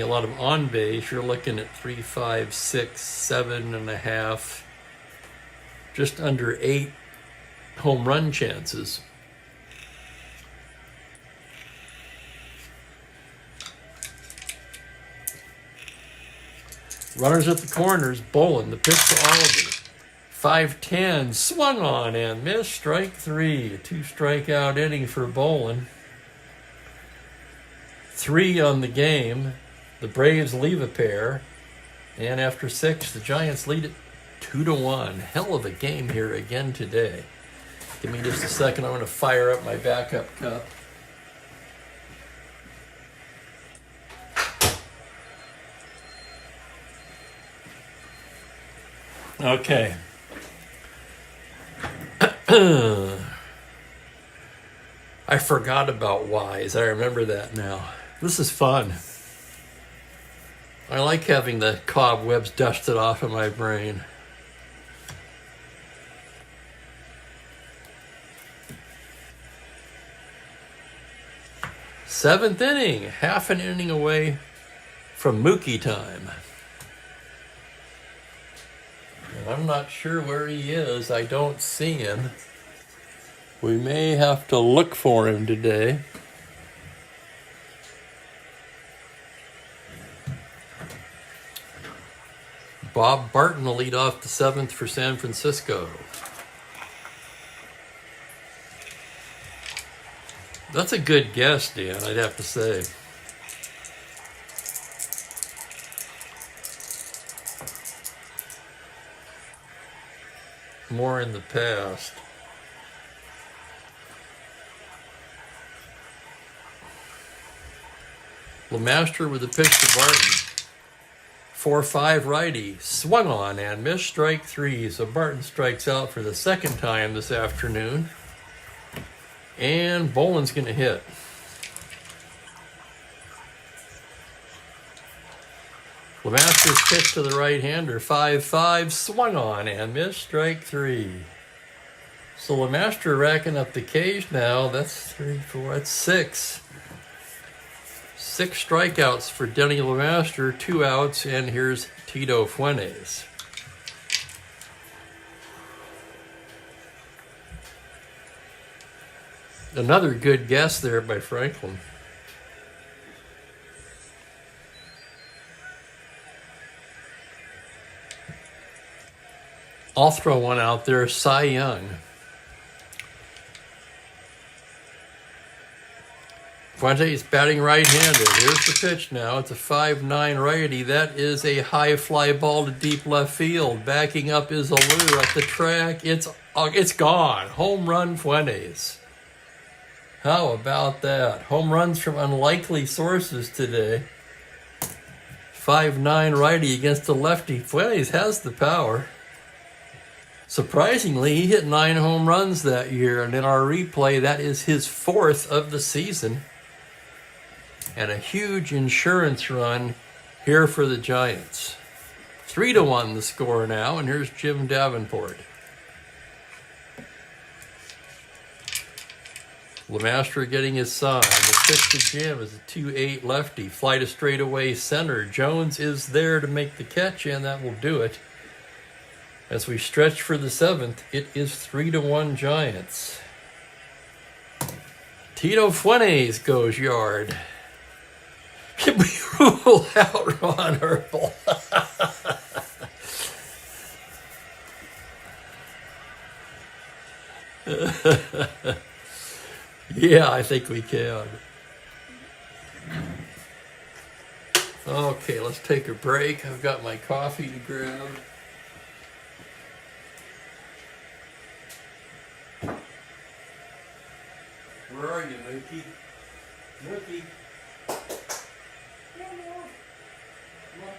lot of on base, you're looking at 3, 5, 6, 7.5, just under 8 home run chances. Runners at the corners. Bolin, the pitch to Oliver. 5-10, swung on and missed, strike 3. A 2-strikeout inning for Bolin. 3 on the game. The Braves leave a pair. And after 6, the Giants lead it 2-1. Hell of a game here again today. Give me just a second. I'm going to fire up my backup cup. Okay. I forgot about Wise. I remember that now. This is fun. I like having the cobwebs dusted off of my brain. Seventh inning, half an inning away from Mookie time. And I'm not sure where he is. I don't see him. We may have to look for him today. Bob Barton will lead off the 7th for San Francisco. That's a good guess, Dan, I'd have to say. More in the past. LeMaster with a pitch to Barton. 4-5 righty. Swung on and missed, strike 3. So Barton strikes out for the second time this afternoon. And Bolin's going to hit. LeMaster's pitch to the right-hander. 5-5. Swung on and missed, strike 3. So LeMaster racking up the K's now. That's 3, 4, that's 6. 6 strikeouts for Denny LeMaster, 2 outs, and here's Tito Fuentes. Another good guess there by Franklin. I'll throw one out there, Cy Young. Fuentes batting right-handed. Here's the pitch now. It's a 5-9 righty. That is a high fly ball to deep left field. Backing up is Alou at the track. It's gone. Home run Fuentes. How about that? Home runs from unlikely sources today. 5-9 righty against the lefty. Fuentes has the power. Surprisingly, he hit 9 home runs that year, and in our replay, that is his 4th of the season. And a huge insurance run here for the Giants. 3-1 the score now, and here's Jim Davenport. LeMaster getting his sign. The pitch to Jim is a 2-8 lefty. Fly to straightaway center. Jones is there to make the catch, and that will do it. As we stretch for the 7th, it is 3-1 Giants. Tito Fuentes goes yard. Can we rule out Ron Herbal? Yeah, I think we can. Okay, let's take a break. I've got my coffee to grab. Where are you, Mookie? Mookie? Come on. Come on.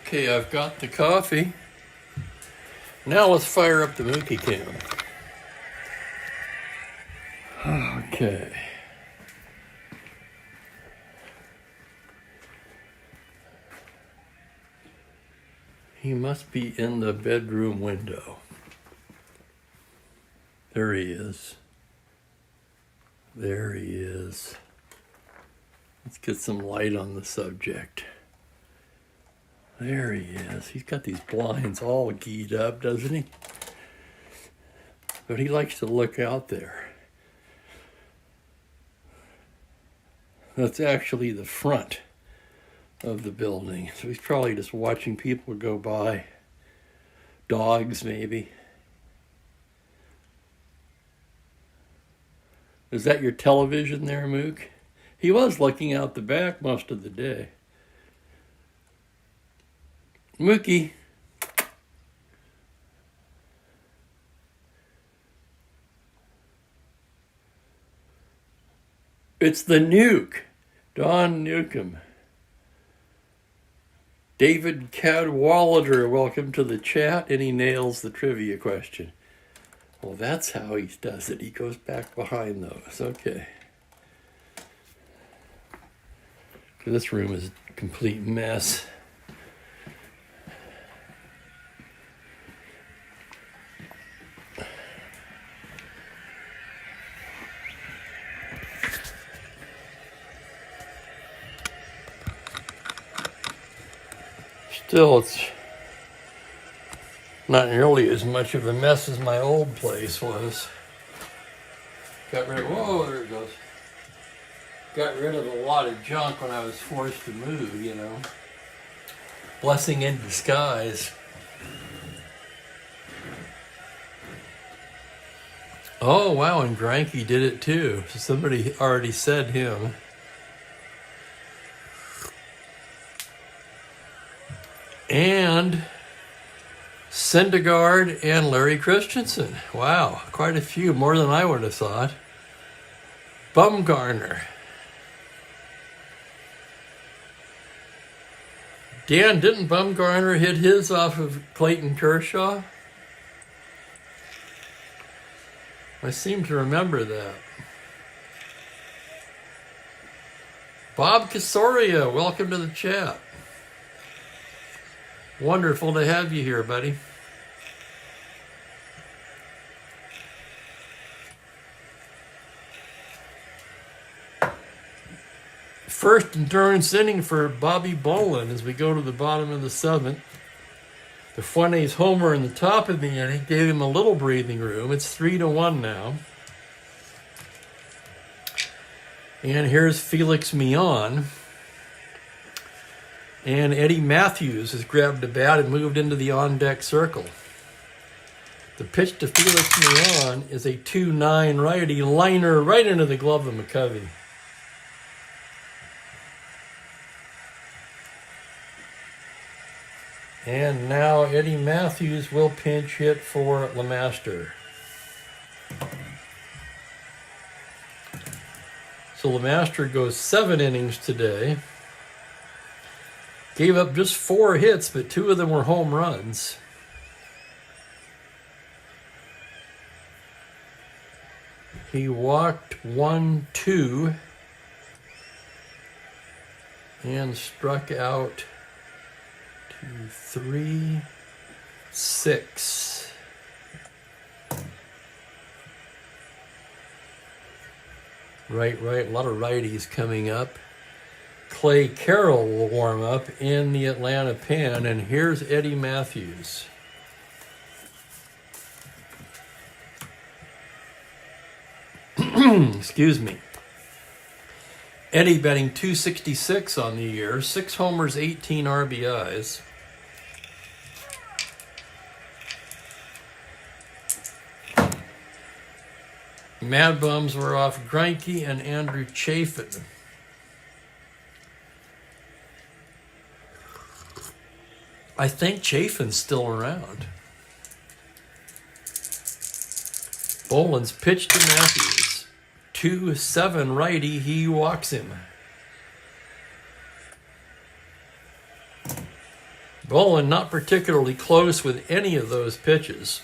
Okay, I've got the coffee. Now let's fire up the Mookie cam. Okay. He must be in the bedroom window. There he is. There he is. Let's get some light on the subject. There he is. He's got these blinds all keyed up, doesn't he? But he likes to look out there. That's actually the front of the building. So he's probably just watching people go by. Dogs, maybe. Is that your television there, Mook? He was looking out the back most of the day. Mookie. It's the Nuke, Don Newcomb. David Cadwallader, welcome to the chat, and he nails the trivia question. Well, that's how he does it. He goes back behind those. Okay. This room is a complete mess. Still, it's not nearly as much of a mess as my old place was. Got rid of, whoa, there it goes. Got rid of a lot of junk when I was forced to move, you know. Blessing in disguise. Oh, wow, and Granky did it too. So somebody already said him. And Syndergaard and Larry Christensen. Wow, quite a few, more than I would have thought. Bumgarner. Dan, didn't Bumgarner hit his off of Clayton Kershaw? I seem to remember that. Bob Casoria, welcome to the chat. Wonderful to have you here, buddy. First endurance inning for Bobby Bolin as we go to the bottom of the seventh. The Fuentes homer in the top of the inning gave him a little breathing room. It's 3-1 now. And here's Felix Millan. And Eddie Matthews has grabbed the bat and moved into the on-deck circle. The pitch to Felix Millan is a 2-9 righty liner right into the glove of McCovey. And now Eddie Matthews will pinch hit for LeMaster. So LeMaster goes 7 innings today. Gave up just 4 hits, but 2 of them were home runs. He walked 1, 2, and struck out 2, 3, 6. Right, a lot of righties coming up. Clay Carroll will warm up in the Atlanta pen, and here's Eddie Matthews. Excuse me. Eddie batting .266 on the year, 6 homers, 18 RBIs. Mad Bums were off Greinke and Andrew Chafin. I think Chafin's still around. Bolin's pitch to Matthews. 2-7 righty, he walks him. Bolin not particularly close with any of those pitches.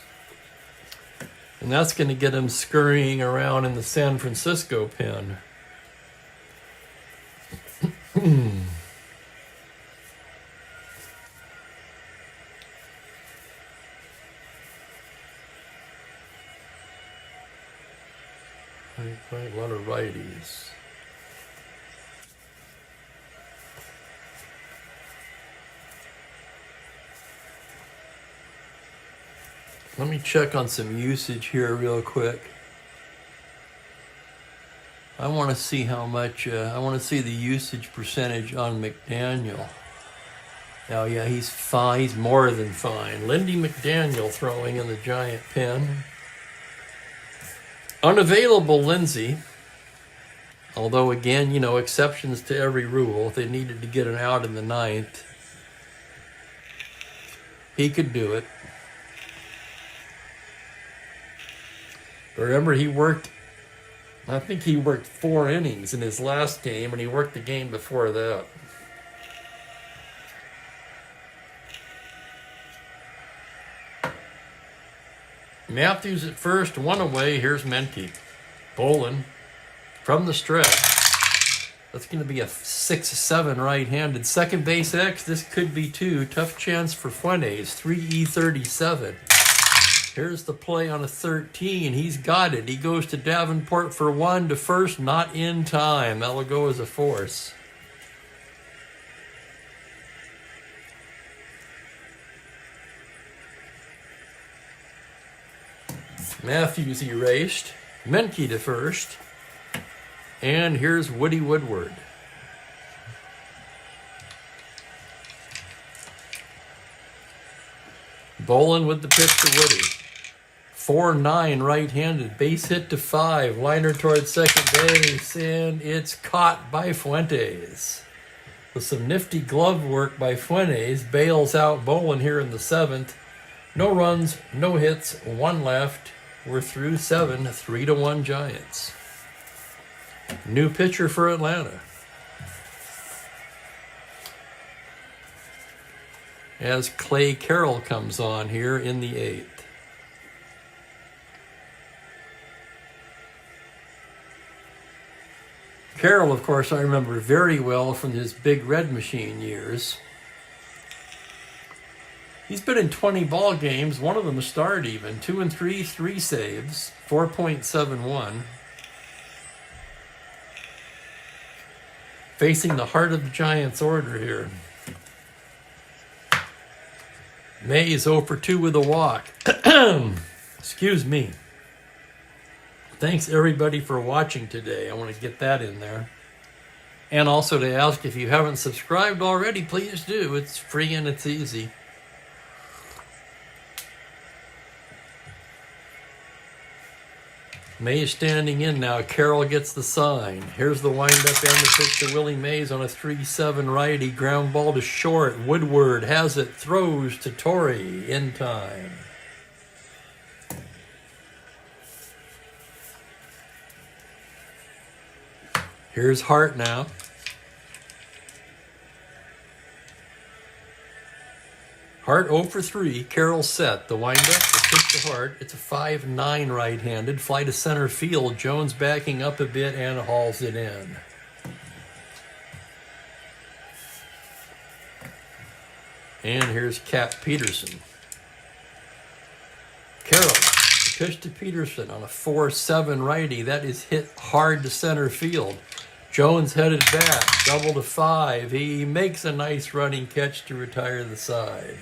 And that's going to get him scurrying around in the San Francisco pen. Quite a lot of righties. Let me check on some usage here real quick. I want to see how much, I want to see the usage percentage on McDaniel. Oh yeah, he's fine, he's more than fine. Lindy McDaniel throwing in the giant pen. Unavailable Lindsay. Although again, you know, exceptions to every rule. If they needed to get an out in the ninth, he could do it. Remember, he worked, I think he worked 4 innings in his last game, and he worked the game before that. Matthews at first, 1 away. Here's Menke. Bolin from the stretch. That's going to be a 6-7 right-handed. Second base X, this could be 2. Tough chance for Fuentes, 3E37. Here's the play on a 13. He's got it. He goes to Davenport for 1 to first, not in time. That will go as a force. Matthews erased. Menke to first. And here's Woody Woodward. Bolin with the pitch to Woody. 4-9 right-handed. Base hit to 5. Liner towards second base. And it's caught by Fuentes. With some nifty glove work by Fuentes. Bails out Bolin here in the 7th. No runs, no hits, 1 left. We're through 7, 3-1 Giants. New pitcher for Atlanta. As Clay Carroll comes on here in the 8th. Carroll, of course, I remember very well from his Big Red Machine years. He's been in 20 ball games, one of them a start even. 2 and 3, 3 saves, 4.71. Facing the heart of the Giants order here. Mays 0 for 2 with a walk. Excuse me. Thanks everybody for watching today. I want to get that in there. And also to ask, if you haven't subscribed already, please do. It's free and it's easy. Mays standing in now. Carroll gets the sign. Here's the windup and the pitch to Willie Mays on a 3-7 righty. Ground ball to short. Woodward has it. Throws to Torrey in time. Here's Hart now. Hart 0 for 3. Carroll set. The windup, the pitch to Hart. It's a 5-9 right-handed. Fly to center field. Jones backing up a bit and hauls it in. And here's Cap Peterson. Carroll, the pitch to Peterson on a 4-7 righty. That is hit hard to center field. Jones headed back, double to 5. He makes a nice running catch to retire the side.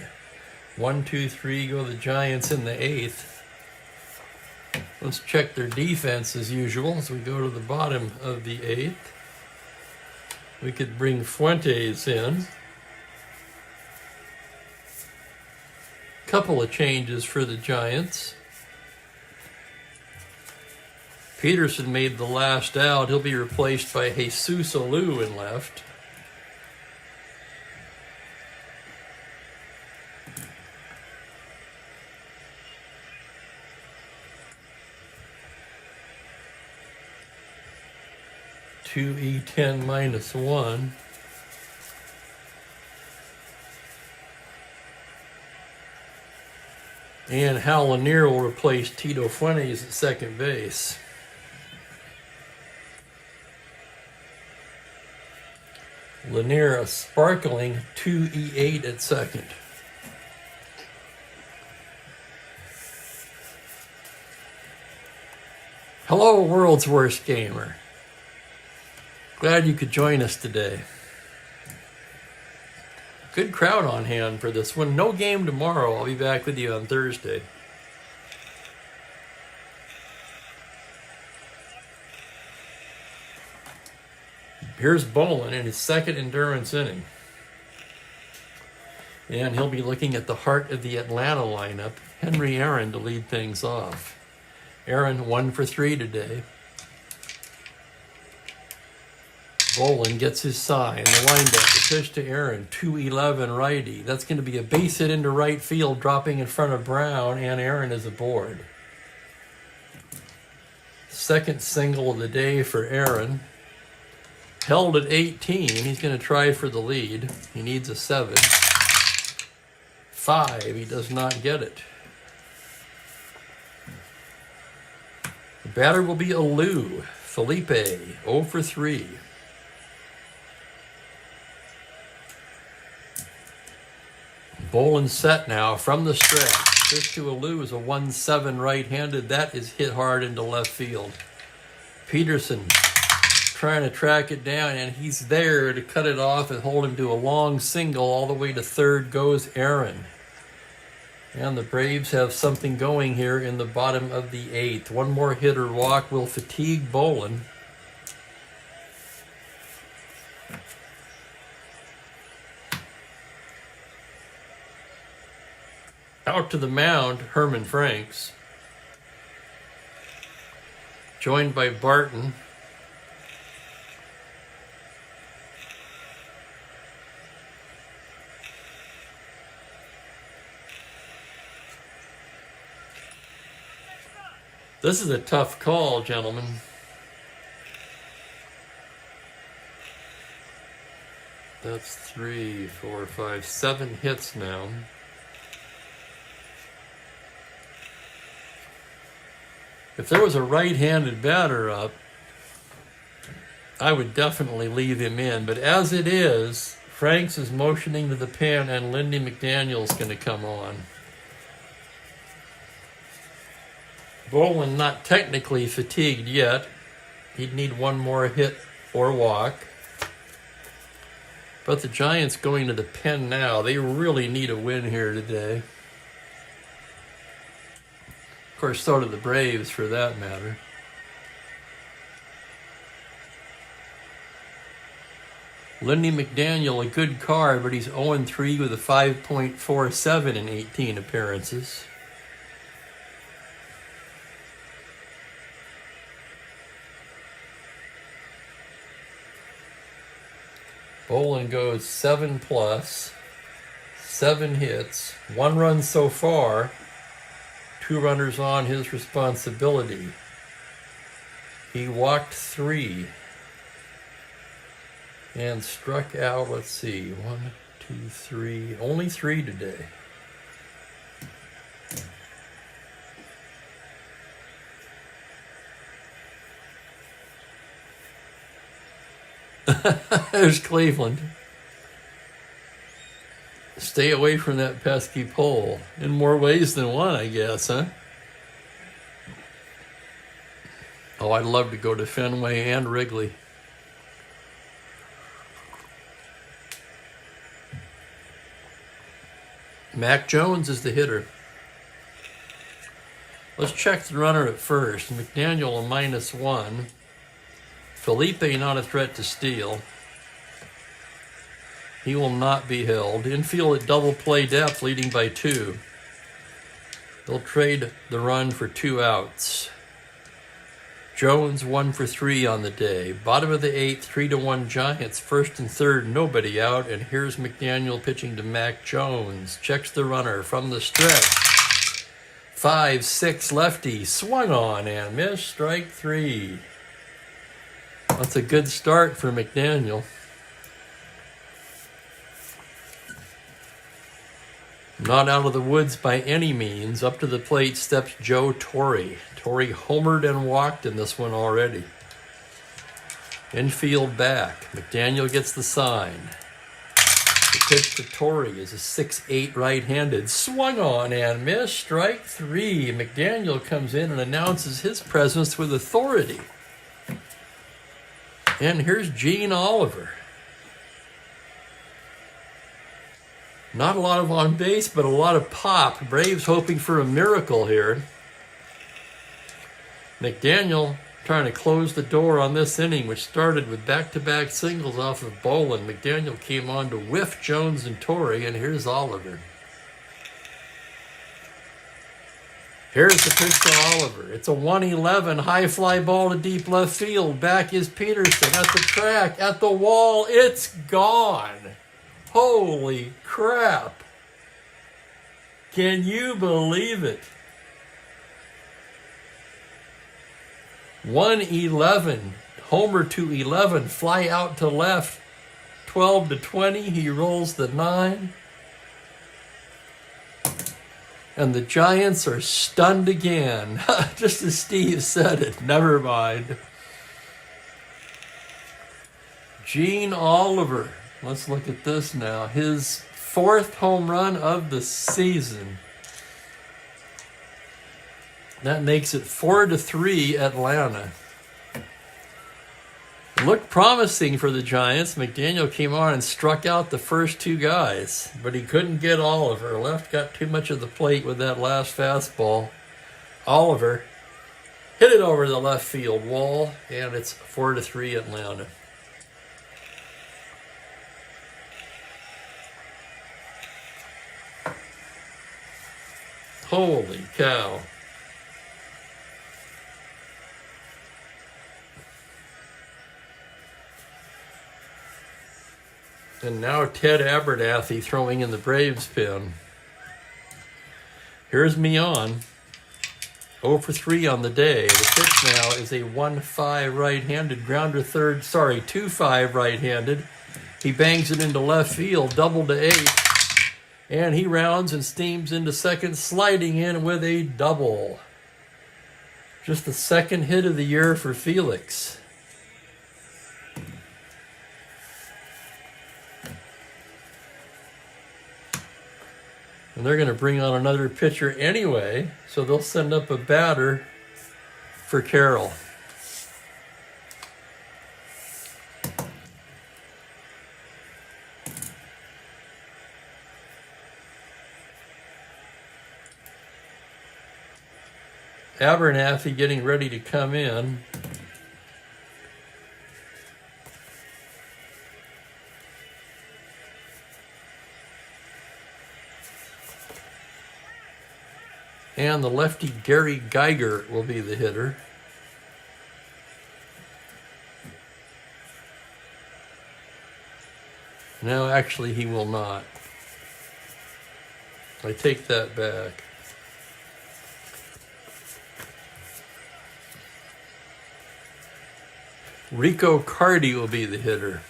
1, 2, 3 go the Giants in the 8th. Let's check their defense as usual as we go to the bottom of the 8th. We could bring Fuentes in. Couple of changes for the Giants. Peterson made the last out. He'll be replaced by Jesus Alou in left. Two E10 -1. And Hal Lanier will replace Tito Fuentes at second base. Lanier a sparkling 2E8 at second. Hello, world's worst gamer. Glad you could join us today. Good crowd on hand for this one. No game tomorrow. I'll be back with you on Thursday. Here's Bolin in his second endurance inning. And he'll be looking at the heart of the Atlanta lineup, Henry Aaron, to lead things off. Aaron 1 for 3 today. Bolin gets his sign. The windup, the pitch to Aaron, 2-11 righty. That's going to be a base hit into right field, dropping in front of Brown, and Aaron is aboard. Second single of the day for Aaron. Held at 18. He's going to try for the lead. He needs a 7. 5. He does not get it. The batter will be Alou. Felipe, 0 for 3. Bolin set now from the stretch. Pitch to Alou is a 1-7 right-handed. That is hit hard into left field. Peterson trying to track it down, and he's there to cut it off and hold him to a long single. All the way to third goes Aaron. And the Braves have something going here in the bottom of the 8th. One more hit or walk will fatigue Bolin. Out to the mound, Herman Franks. Joined by Barton. This is a tough call, gentlemen. That's 3, 4, 5, 7 hits now. If there was a right-handed batter up, I would definitely leave him in. But as it is, Franks is motioning to the pen, and Lindy McDaniel's going to come on. Bolin not technically fatigued yet. He'd need one more hit or walk. But the Giants going to the pen now. They really need a win here today. Of course, so do the Braves for that matter. Lindy McDaniel, a good card, but he's 0-3 with a 5.47 in 18 appearances. Bolin goes 7+, 7 hits, 1 run so far, 2 runners on his responsibility. He walked 3 and struck out, let's see, 1, 2, 3, only 3 today. There's Cleveland. Stay away from that pesky pole. In more ways than one, I guess, huh? Oh, I'd love to go to Fenway and Wrigley. Mac Jones is the hitter. Let's check the runner at first. McDaniel a -1. Felipe not a threat to steal. He will not be held. Infield at double play depth, leading by 2. They'll trade the run for 2 outs. Jones 1 for 3 on the day. Bottom of the 8th, 3-1 Giants. First and third, nobody out. And here's McDaniel pitching to Mac Jones. Checks the runner from the stretch. 5-6 lefty. Swung on and missed. Strike 3. That's a good start for McDaniel. Not out of the woods by any means. Up to the plate steps Joe Torre. Torre homered and walked in this one already. Infield back. McDaniel gets the sign. The pitch to Torrey is a 6-8 right-handed. Swung on and missed. Strike 3. McDaniel comes in and announces his presence with authority. And here's Gene Oliver. Not a lot of on base, but a lot of pop. Braves hoping for a miracle here. McDaniel trying to close the door on this inning, which started with back-to-back singles off of Bolin. McDaniel came on to whiff Jones and Torrey, and here's Oliver. Here's the pitch to Oliver. It's a 1-11 high fly ball to deep left field. Back is Peterson at the track, at the wall. It's gone. Holy crap. Can you believe it? 1-11, homer to 11, fly out to left, 12-20, he rolls the 9. And the Giants are stunned again, just as Steve said it, never mind. Gene Oliver, let's look at this now, his 4th home run of the season. That makes it 4-3 Atlanta. Looked promising for the Giants. McDaniel came on and struck out the first 2 guys, but he couldn't get Oliver. Left got too much of the plate with that last fastball. Oliver hit it over the left field wall, and it's 4-3 Atlanta. Holy cow. And now Ted Abernathy throwing in the Braves pen. Here's Mion. 0 for 3 on the day. The pitch now is a 1-5 right-handed grounder third. 2-5 right-handed. He bangs it into left field, double to 8. And he rounds and steams into second, sliding in with a double. Just the 2nd hit of the year for Felix. And they're going to bring on another pitcher anyway, so they'll send up a batter for Carroll. Abernathy getting ready to come in. And the lefty Gary Geiger will be the hitter. No, actually he will not. I take that back. Rico Cardi will be the hitter.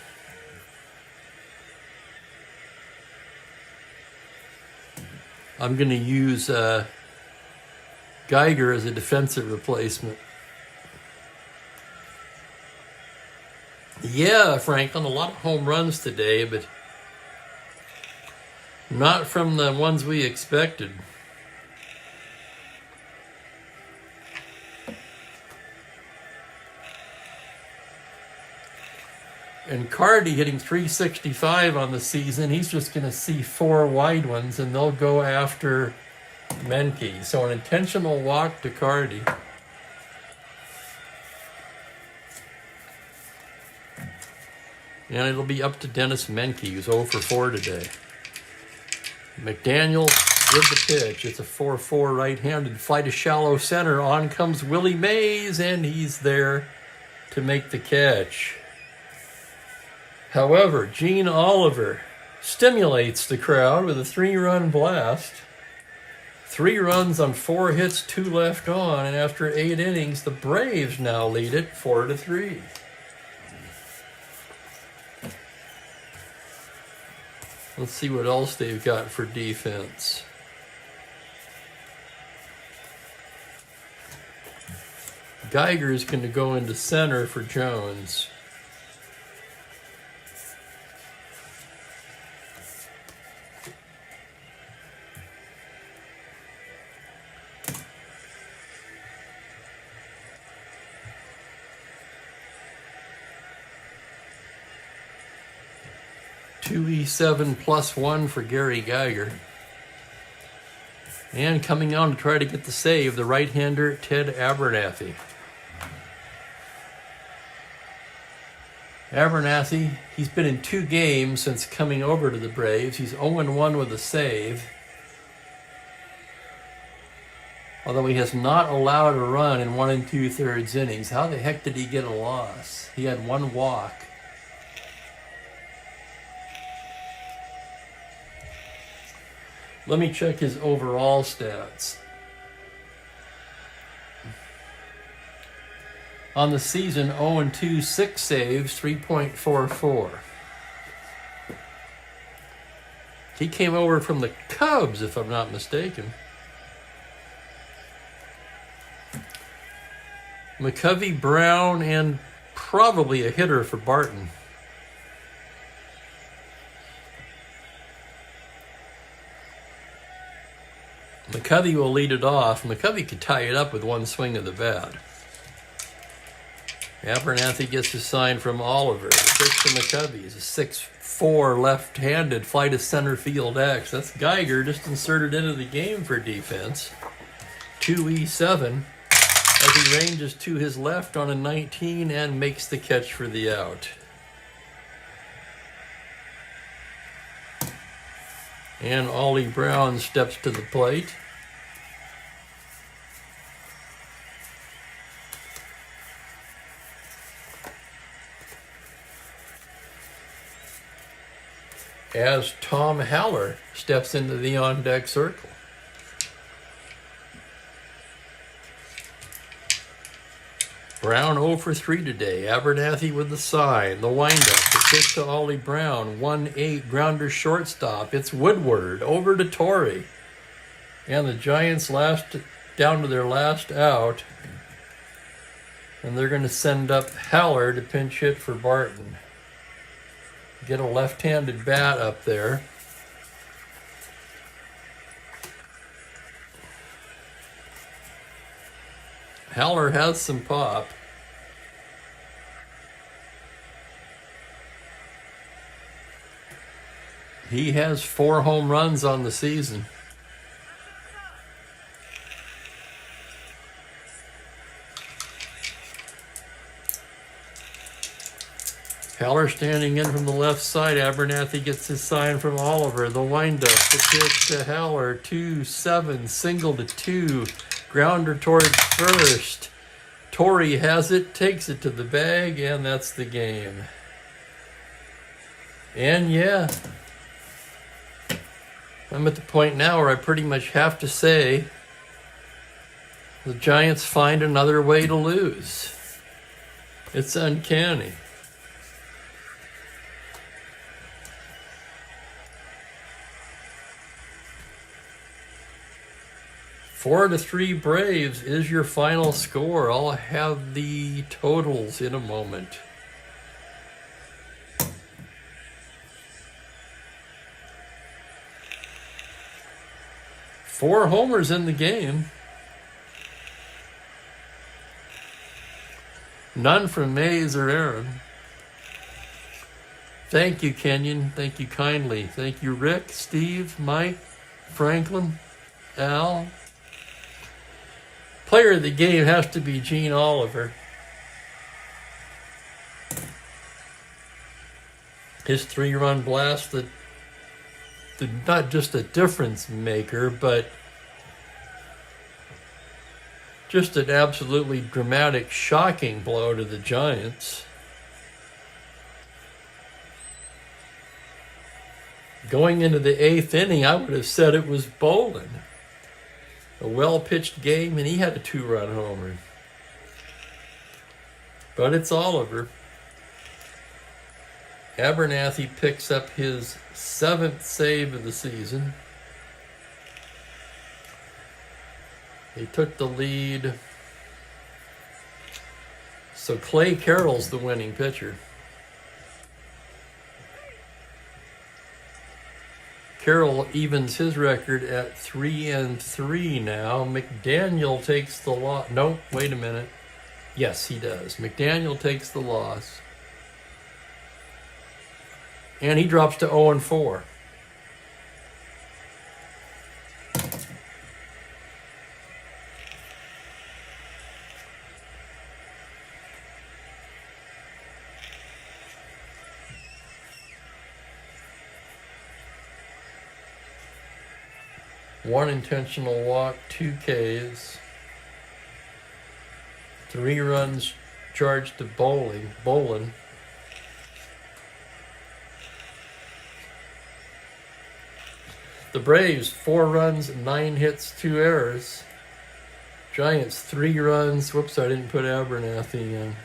I'm going to use Geiger as a defensive replacement. Yeah, Franklin, a lot of home runs today, but not from the ones we expected. And Cardi hitting 365 on the season, he's just going to see 4 wide ones, and they'll go after Menke. So an intentional walk to Cardi. And it'll be up to Dennis Menke, who's 0 for 4 today. McDaniel with the pitch. It's a 4-4 right-handed fly to shallow center. On comes Willie Mays, and he's there to make the catch. However, Gene Oliver stimulates the crowd with a 3-run blast. 3 runs on 4 hits, 2 left on, and after 8 innings, the Braves now lead it 4-3. Let's see what else they've got for defense. Geiger's going to go into center for Jones. 2E7 +1 for Gary Geiger. And coming on to try to get the save, the right-hander Ted Abernathy. Abernathy, he's been in 2 games since coming over to the Braves. He's 0-1 with a save. Although he has not allowed a run in 1 2/3 innings. How the heck did he get a loss? He had 1 walk. Let me check his overall stats. On the season, 0-2, 6 saves, 3.44. He came over from the Cubs, if I'm not mistaken. McCovey, Brown, and probably a hitter for Barton. McCovey will lead it off. McCovey could tie it up with 1 swing of the bat. Abernathy gets a sign from Oliver. The pitch to McCovey is a 6'4" left-handed fly to center field X. That's Geiger just inserted into the game for defense. 2E7 as he ranges to his left on a 19 and makes the catch for the out. And Ollie Brown steps to the plate. As Tom Haller steps into the on-deck circle. Brown 0 for 3 today. Abernathy with the sign. The windup. The pitch to Ollie Brown. 1-8 grounder shortstop. It's Woodward over to Torrey. And the Giants down to their last out. And they're going to send up Haller to pinch hit for Barton. Get a left-handed bat up there. Haller has some pop. He has 4 home runs on the season. Haller standing in from the left side. Abernathy gets his sign from Oliver. The windup, the pitch to Haller. 2-7, single to 2. Grounder towards first. Torrey has it, takes it to the bag, and that's the game. And yeah, I'm at the point now where I pretty much have to say the Giants find another way to lose. It's uncanny. Four to 3 Braves is your final score. I'll have the totals in a moment. Four homers in the game. None from Mays or Aaron. Thank you, Kenyon. Thank you kindly. Thank you, Rick, Steve, Mike, Franklin, Al. Player of the game has to be Gene Oliver. His 3-run blast, that not just a difference maker, but just an absolutely dramatic, shocking blow to the Giants. Going into the 8th inning, I would have said it was Bolin. A well-pitched game, and he had a 2-run homer. But it's Oliver. Abernathy picks up his 7th save of the season. He took the lead. So Clay Carroll's the winning pitcher. Carroll evens his record at 3-3 now. McDaniel takes the loss. No, wait a minute. Yes, he does. McDaniel takes the loss. And he drops to 0-4. One intentional walk, 2 Ks. 3 runs charged to Bolin. The Braves, 4 runs, 9 hits, 2 errors. Giants, 3 runs. Whoops, I didn't put Abernathy in.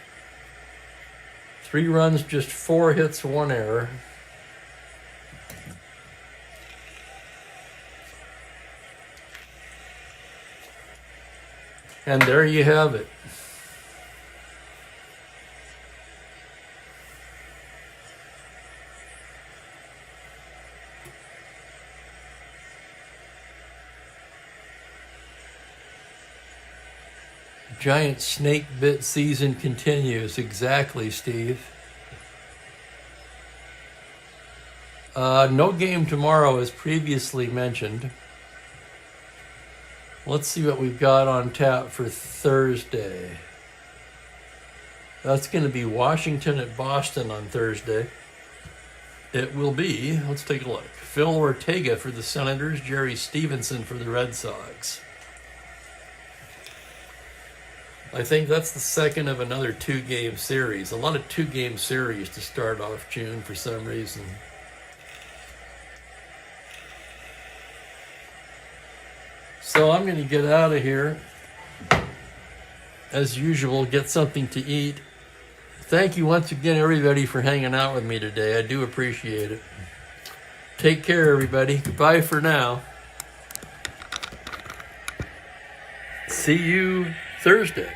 3 runs, just 4 hits, 1 error. And there you have it. Giant snake bit season continues. Exactly, Steve. No game tomorrow, as previously mentioned. Let's see what we've got on tap for Thursday. That's going to be Washington at Boston on Thursday. It will be, let's take a look, Phil Ortega for the Senators, Jerry Stevenson for the Red Sox. I think that's the second of another 2-game series. A lot of 2-game series to start off June for some reason. So I'm going to get out of here. As usual, get something to eat. Thank you once again, everybody, for hanging out with me today. I do appreciate it. Take care, everybody. Goodbye for now. See you Thursday.